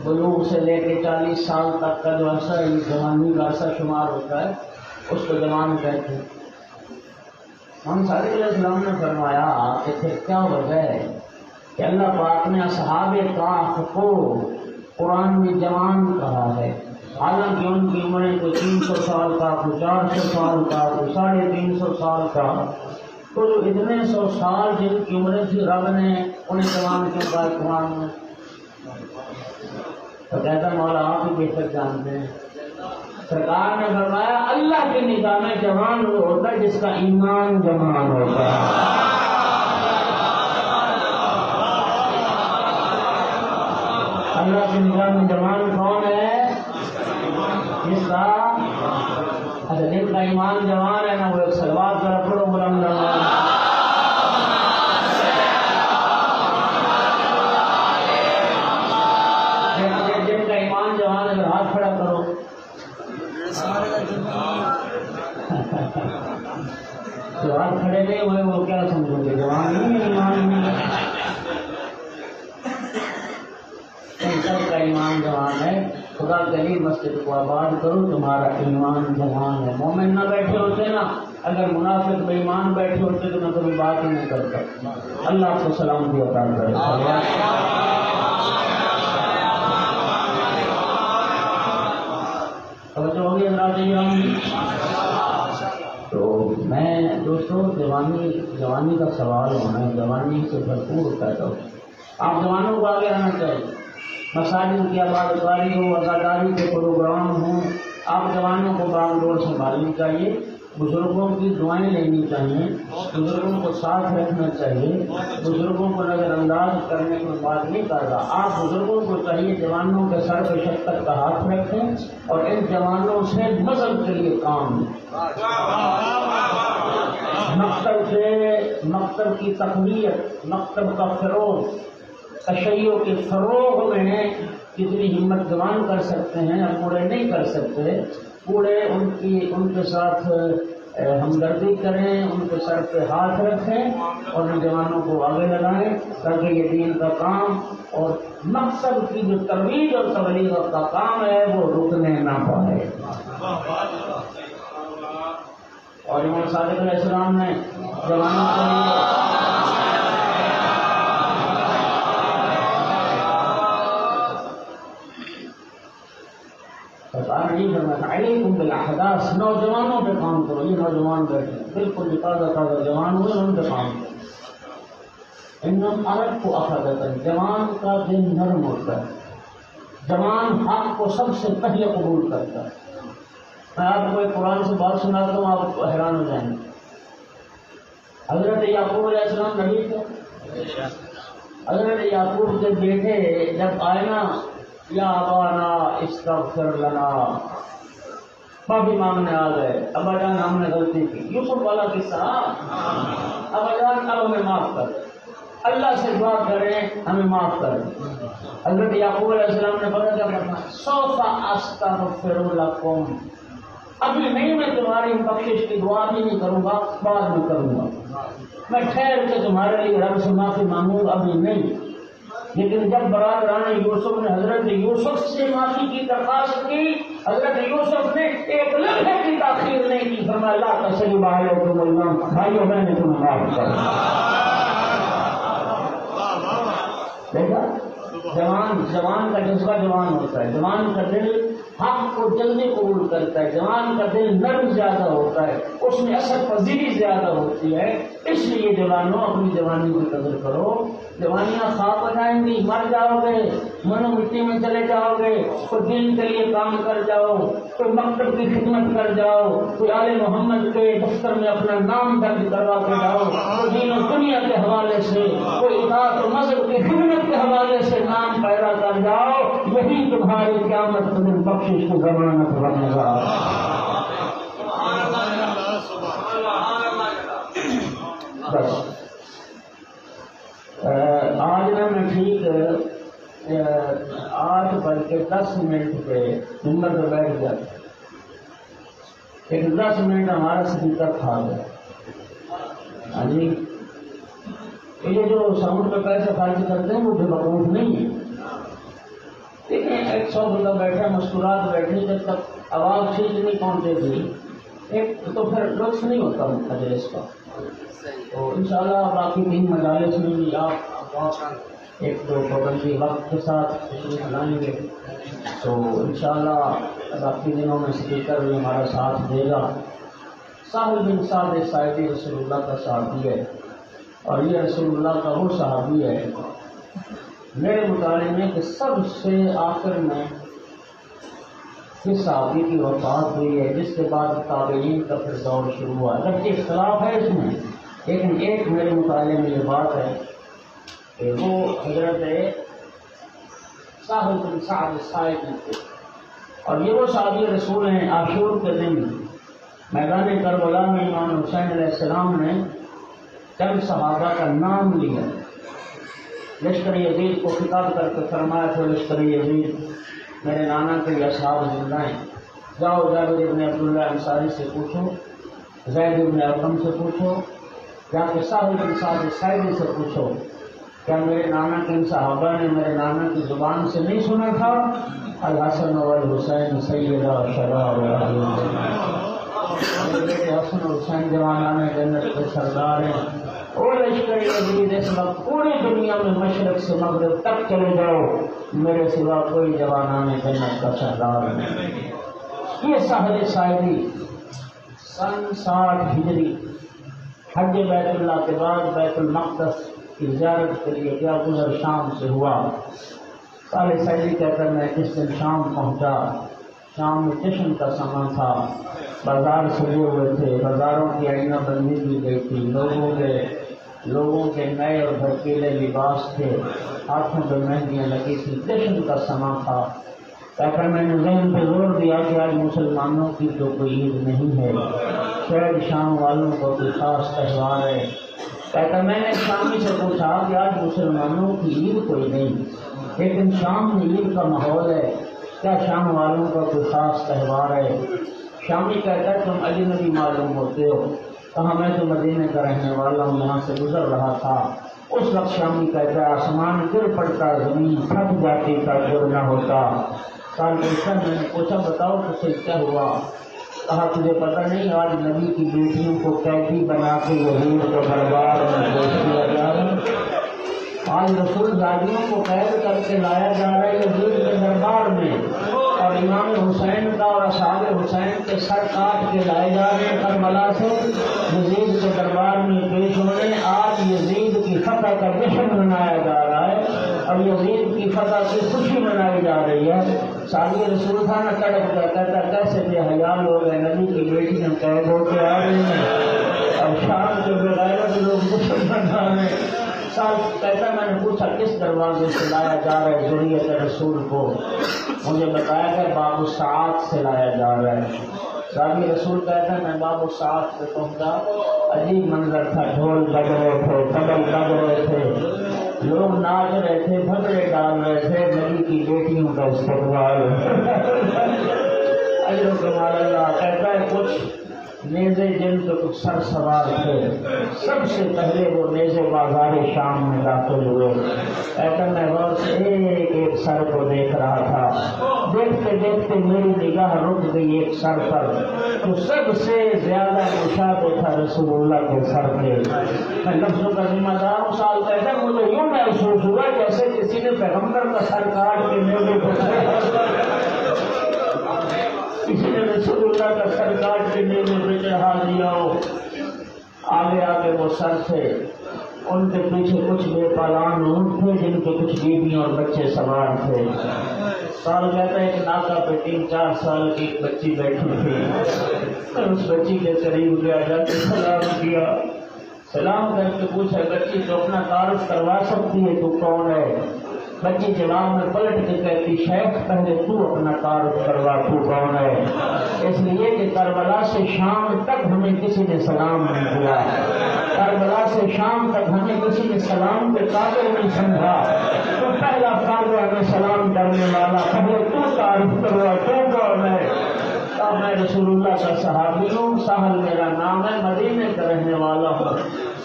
[SPEAKER 1] بلوغ سے لے کے 40 سال تک کا جو عرصہ ہے، جوانی کا عرصہ شمار ہوتا ہے، اس کو جوان کہتے ہیں۔ ہم صادق علیہ السلام نے فرمایا کہ پھر کیا وجہ ہے کہ اللہ پاک نے اصحاب کہف کو قرآن میں جوان کہا ہے، حالانکہ ان کی عمریں کوئی 300 سال کا، کوئی 400 سال کا، کوئی 350 سال کا۔ تو جو اتنے 100 سال جن کی عمریں تھی، رب نے انہیں جوان کیوں کہا قرآن میں؟ تو کہتا مولا آپ ہی بہتر جانتے ہیں۔ سرکار نے فرمایا اللہ کی نگاہ میں جوان وہ ہوتا ہے جس کا ایمان جوان ہوتا ہے۔ اللہ کی نگاہ میں جوان کون ہے؟ جس کا جن کا ایمان جوان ہے نا، وہ ایک صلوات ذرا پڑھو بلند جن کا ایمان جوان ہے، ہاتھ کھڑا کرو۔ جو ہاتھ کھڑے نہیں ہوئے وہ کیا سمجھو گے؟ جوان نہیں ہے، ایمان نہیں ہے۔ سب کا ایمان جوان ہے۔ خدا کے لیے مسجد کو آباد کرو، تمہارا ایمان جوان ہے۔ مومن نہ بیٹھے ہوتے نا، اگر منافق بے ایمان بیٹھے ہوتے تو میں کبھی بات ہی نہیں کرتا۔ اللہ آپ کو سلامتی عطا کرے۔ توجہ ہوگی حضرات؟ تو میں دوستوں جوانی کا سوال ہونا ہے، جوانی سے بھرپور پیدا ہو۔ آپ جوانوں کو آگے آنا چاہیے، مساجد کی آباد کاری ہو، عزاداری کے پروگرام ہوں، آپ جوانوں کو باغ ڈور سنبھالنی چاہیے، بزرگوں کی دعائیں لینی چاہیے، بزرگوں کو ساتھ رکھنا چاہیے، بزرگوں کو نظر انداز کرنے کی بات نہیں کر رہا۔ آپ بزرگوں کو چاہیے جوانوں کے سر پہ شفقت کا ہاتھ رکھیں اور ان جوانوں سے مذہب کے لیے کام لیں۔ مکتب کی تقویت، مکتب کا فروغ، تشیع کے فروغ میں کتنی ہمت جوان کر سکتے ہیں، اب پورے نہیں کر سکتے، پورے ان کے ساتھ ہمدردی کریں، ان کے سر پہ ہاتھ رکھیں اور ان جوانوں کو آگے لگائیں تاکہ یہ دین کا کام اور مقصد کی جو ترویج اور تبلیغ کا کام ہے وہ رکنے نہ پائے۔ اور امام صادق علیہ السلام نے جوانوں کے لیے علیکم بالاحداث، نوجوانوں پہ کام کرو۔ یہ نوجوان بیٹھے بالکل تازہ جوان ہوئے، ان پہ کام کرو۔ انہم عرب کو اخذتا، جوان کا دل نرم ہوتا ہے، جوان حق کو سب سے پہلے قبول کرتا ہے۔ میں آپ کو ایک قرآن سے بات سناتا ہوں، آپ حیران ہو جائیں گے۔ حضرت یعقوب علیہ السلام نبی تھے۔ حضرت یعقوب کے بیٹے جب آئے نا، یا ابانا استغفر لنا، معافی مانگنے آ گئے، ابا جان ہم نے غلطی کی، یوسف والا قصہ، ابا جان اب ہمیں معاف کر، اللہ سے دعا کریں ہمیں معاف کر۔ حضرت یعقوب علیہ السلام نے پتہ کیا کرنا، سوف استغفر لکم، ابھی نہیں میں تمہاری بخشش کی دعا بھی نہیں کروں گا، بعد میں کروں گا، میں ٹھہر کے تمہارے لیے رب سے معافی مانگوں گا، ابھی نہیں۔ لیکن جب برادران یوسف نے حضرت یوسف سے معافی کی درخواست کی، حضرت یوسف نے ایک لمحے کی تاخیر نہیں کی، فرمایا اللہ تسلی علیکم اللہ، بھائیو میں نے تمہیں معاف کر دیکھا۔ جوان کا جذبہ جوان ہوتا ہے، جوان کا دل حق کو جلدی قبول کرتا ہے، جوان کا دل نرم زیادہ ہوتا ہے، اس میں اثر پذیری زیادہ ہوتی ہے۔ اس لیے جوانوں اپنی جوانی کی قدر کرو۔ جوانیاں خواب ہو جائیں گی، مر جاؤ گے، منو مٹی میں چلے جاؤ گے، کوئی دین کے لیے کام کر جاؤ، کوئی مکتب کی خدمت کر جاؤ، کوئی آل محمد کے دفتر میں اپنا نام درج کروا کے جاؤ، کوئی دین و دنیا کے حوالے سے، کوئی اطاعت و مذہب کی خدمت کے حوالے سے نام پیدا کر جاؤ، یہی تمہاری قیامت کے دن بخشش کی ضمانت بنے گا۔ بس آج نا میں ٹھیک 8:10 پہ نمبر پہ بیٹھ گیا، ایک 10 منٹ ہمارا اسپیکر کھا گیا۔ ہاں جی، یہ جو ساؤنڈ پہ پیسے خرچ کرتے ہیں وہ بے وقوف نہیں ہے، بندہ بیٹھا مسکرات بیٹھی جب تک آواز ٹھیک نہیں پہنچے گی ایک تو پھر لطف نہیں ہوتا مجلس کا. تو انشاءاللہ باقی 3 مجالس میں بھی آپ ایک دو پابندی وقت کے ساتھ تشریف لائیں گے تو انشاءاللہ باقی دنوں میں اسپیکر بھی ہمارا ساتھ دے گا. سہل بن سعد ساعدی رسول اللہ کا صحابی ہے اور یہ رسول اللہ کا وہ صحابی ہے میرے مطالعے میں کہ سب سے آخر میں اس صحابی کی وفات ہوئی ہے جس کے بعد تابعین کا پھر دور شروع ہوا. اگرچہ اختلاف ہے اس میں لیکن ایک میرے مطالعے میں یہ بات ہے کہ وہ حضرت سہل بن سعد ساعدی تھے اور یہ وہ صحابی رسول ہیں. عاشور کے دن میدان کربلا میں امام حسین علیہ السلام نے چند صحابہ کا نام لیا. لشکر یزید کو خطاب کر کے فرمایا تھا لشکر یزید میرے نانا کے اصحاب زندہ ہیں، جاؤ جابر ابن عبداللہ انصاری سے پوچھو، زید ابن ارقم سے پوچھو، جا کے سہل بن سعد ساعدی سے پوچھو کیا میرے نانا کے ان صحابہ نے میرے نانا کی زبان سے نہیں سنا تھا الحسن والحسین سیدہ شباب اہل میرے بیٹے حسن اور حسین جوانان جنت کے سردار ہیں. وہ لشکر یزید اس وقت پوری دنیا میں مشرق سے مغرب تک چلے جاؤ میرے سوا کوئی جوانان جنت کا سردار نہیں. یہ سہل ساعدی سن 60 ہجری حج بیت اللہ کے بعد بیت المقدس کی زیارت کے لیے کیا گزر شام سے ہوا. سہل ساعدی کہتا ہے میں جس دن شام پہنچا شام میں جشن کا سماں تھا، بازار سجے ہوئے تھے، بازاروں کی آئینہ بندی کی گئی تھی، لوگوں کے نئے اور بھڑکیلے لباس تھے، ہاتھوں پہ مہندیاں لگی تھی، جشن کا سماں تھا. کہتا میں نے ذہن پہ زور دیا کہ آج مسلمانوں کی تو کوئی عید نہیں ہے، شاید شام والوں کو کوئی خاص تہوار ہے. کہتا میں نے شامی سے پوچھا کہ آج مسلمانوں کی عید کوئی نہیں لیکن شام میں عید کا ماحول ہے، کیا شام والوں کا کوئی خاص تہوار ہے؟ شامی کہتا ہے تم اجنبی معلوم ہوتے ہو. کہا میں تو مدینے کا رہنے والا ہوں، یہاں سے گزر رہا تھا. اس وقت شامی کہتا ہے آسمان گر پڑتا، زمین پھٹ جاتی کا گر نہ ہوتا. میں نے پوچھا بتاؤ تجھے کیا ہوا؟ کہا تجھے پتہ نہیں آج نبی کی بیٹیوں کو قیدی بنا کے یزید کے دربار میں پیش کیا جا رہا ہے. آج رسول زادیوں کو قید کر کے لایا جا رہا ہے یزید کے دربار میں اور امام حسین کا اور اصحاب حسین کے سر کاٹ کے لائے جا رہے ہیں کربلا سے یزید کے دربار میں پیش ہونے. آج یزید کی فتح کا جشن منایا جا رہا ہے اور یزید کی فتح کی خوشی منائی جا رہی ہے. سالی رسول تھا نہ تڑپ کر کہتا کیسے بے حیا لوگ ہیں، نبی کی بیٹی میں قید ہو کے آ رہی ہیں اور شام کے بغیرت لوگ جشن منا رہے ہیں. کہتا میں نے پوچھا کس دروازے سے لایا جا رہا ہے ذریت رسول کو؟ مجھے بتایا کہ باب الساعات سے لایا جا رہا ہے. صحابی رسول کہتا ہے میں باب الساعات پہ پہنچا، عجیب منظر تھا، ڈھول بج رہے تھے، طبل بج رہے تھے، لوگ ناچ رہے تھے، بھنگڑے ڈال رہے تھے، نبی کی بیٹیوں کا استقبال. اجر و کمال اللہ. کہتا ہے کچھ نیزے جن پہ کچھ سر سوار تھے، سب سے پہلے وہ نیزے بازار شام میں داخل ہوئے. کہتا میں غور سے ایک ایک سر کو دیکھ رہا تھا، دیکھتے دیکھتے میری نگاہ رک گئی ایک سر پر تو سب سے زیادہ مشابہ تھا رسول اللہ کے سر پہ. میں لفظوں کا ذمہ دار ہوں. سال کہتا ہے مجھے یوں محسوس ہوا جیسے کسی نے پیغمبر کا سر کاٹ کے میرے کو کسی نے رسول اللہ کا سر کاٹ کے میرے پہ چڑھا دیا ہو. آگے آگے وہ سر تھے، ان کے پیچھے کچھ بے پالان اونٹ تھے جن کے کچھ بیویاں اور بچے سوار تھے. سال کہتا ہے ایک ناکا پہ 3-4 سال کی ایک بچی بیٹھی تھی. میں اس بچی کے قریب گیا، جا کے سلام کیا. سلام کر کے پوچھا بچی تو اپنا تعارف کروا سکتی ہے تو کون ہے؟ بچی جواب میں پلٹ کے کہتی شیخ پہلے تو اپنا تعارف کروا تو کون ہے؟ اس لیے کہ کربلا سے شام تک ہمیں کسی نے سلام نہیں دیا، کربلا سے شام تک ہمیں کسی نے سلام کے قابل نہیں سمجھا. تو پہلا فرض ہمیں سلام کرنے والا پہلے تو تعارف کروا تو کون ہے؟ میں رسول اللہ کا صحابی ہوں، سہل میرا نام ہے، مدینے کا رہنے والا ہوں.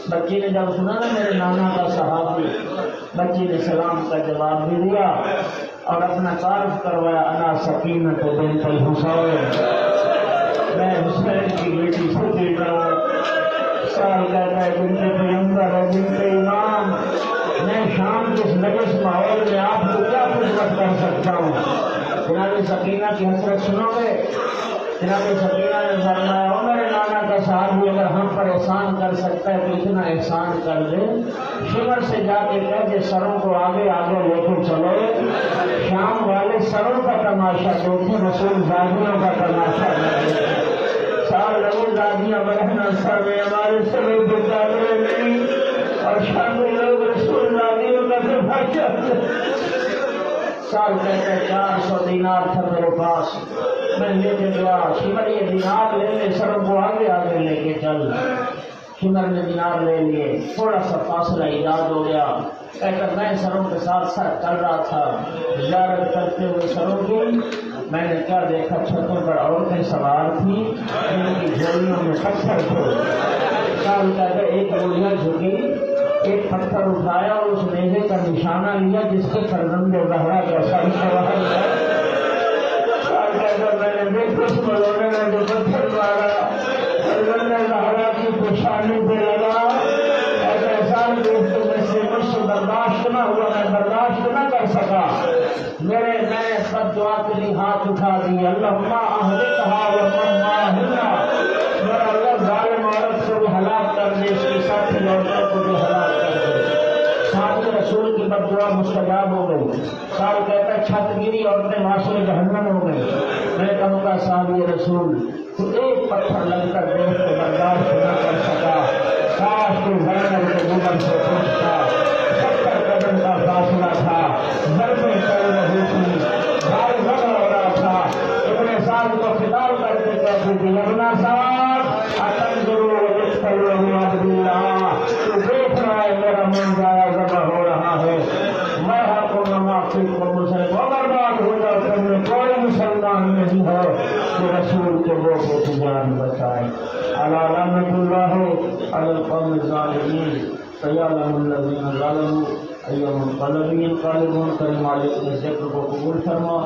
[SPEAKER 1] بچی نے جب سنا نا میرے نانا کا صحابی بچی نے سلام کا جواب بھی دیا اور اپنا تعارف کروایا، انا سکینۃ بنت الحسین، میں حسین کی بیٹی سکینہ ہوں۔ سال کہتا ہے بنت پیغمبر ہے، بنت امام، میں شام کے اس نجس ماحول میں آپ کو کیا خدمت کر سکتا ہوں؟ جناب سکینہ کی حسرت سنو گے؟ جناب سکینہ نے فرمایا، او میرے نانا کا صاحب اگر ہم پر احسان کر سکتا ہے تو اتنا احسان کر دے، شمر سے جا کے کہہ دے سروں کو آگے آگے لے کے چلو، شام والے سروں کا تماشا دیکھیں، رسول زادیوں کا تماشا دیکھیں۔ سال لگے زادیاں بہنا سر میں ہمارے سروں پہ چادریں نہیں، اور شام میں لوگ رسول زادیوں کا تماشا دیکھیں۔ سال کہتے 400 دینار تھا میرے پاس، میں لے کے گیا، شمر یہ دینار لے لے، سروں کو آگے آگے لے کے چل۔ شمر نے دینار لے لیے، تھوڑا سا فاصلہ ایجاد ہو گیا، کہتا میں سروں کے ساتھ سر چل رہا تھا، زیارت کرتے ہوئے سروں کی، میں نے کیا دیکھا، چھتوں پر عورتیں سوار تھیں، ان کی جھولیوں میں پتھر تھے۔ سال کہتے ایک گولیاں جھکی، ایک پتھر اٹھایا اور اس میزے کا نشانہ لیا جس کے فرزند زہرا کا سر سوار ہے۔ میں نے دیکھا اس ملونے نے جو پتھر مارا، فرزند زہرا کی پشانی پہ لگا، اور احسان دوست میں سے مجھ سے برداشت نہ ہوا، میں برداشت نہ کر سکا، میں نے سب دعا کے لیے ہاتھ اٹھا دی، اللہم اہلکھا ومن معہا، میرا اللہ ظالم عورت کو بھی ہلاک کر دے، اس کی ساتھی عورتوں کو بھی ہلاک کر دے۔ ساتھ رسول کی بد دعا مستجاب ہو گئی۔ سال کہتا ہے چھت گری، عورتیں معاشرے جہنم ہو گئی۔ میں کہوں گا صحابی رسول تو ایک پتھر لگ کر دیکھ کے برداشت نہ کر سکا، کاش تو زینب کے گزر سے خوش تھا، 70 قدم کا فاصلہ تھا، ضربیں چل رہی تھی، بھائی بڑا ہو رہا تھا، ابن سعد کو خطاب کر کے کہتے تھے ابن سعد اتنظروا وتدخلوا عبد اللہ، تو دیکھ رہا ہے میرا من ضائع ذبح ہو رہا ہے، میں حق و معافی کو مسلم و برباد ہو جاؤ، تم میں کوئی مسلمان نہیں ہے کہ رسول کے لوگوں کی جان بچائے۔ الا لعنۃ اللہ علی القوم الظالمین، سیعلم الذین ظلموا ایہم القلب ینقلبون۔ کریم مالک نے ذکر کو قبول فرما۔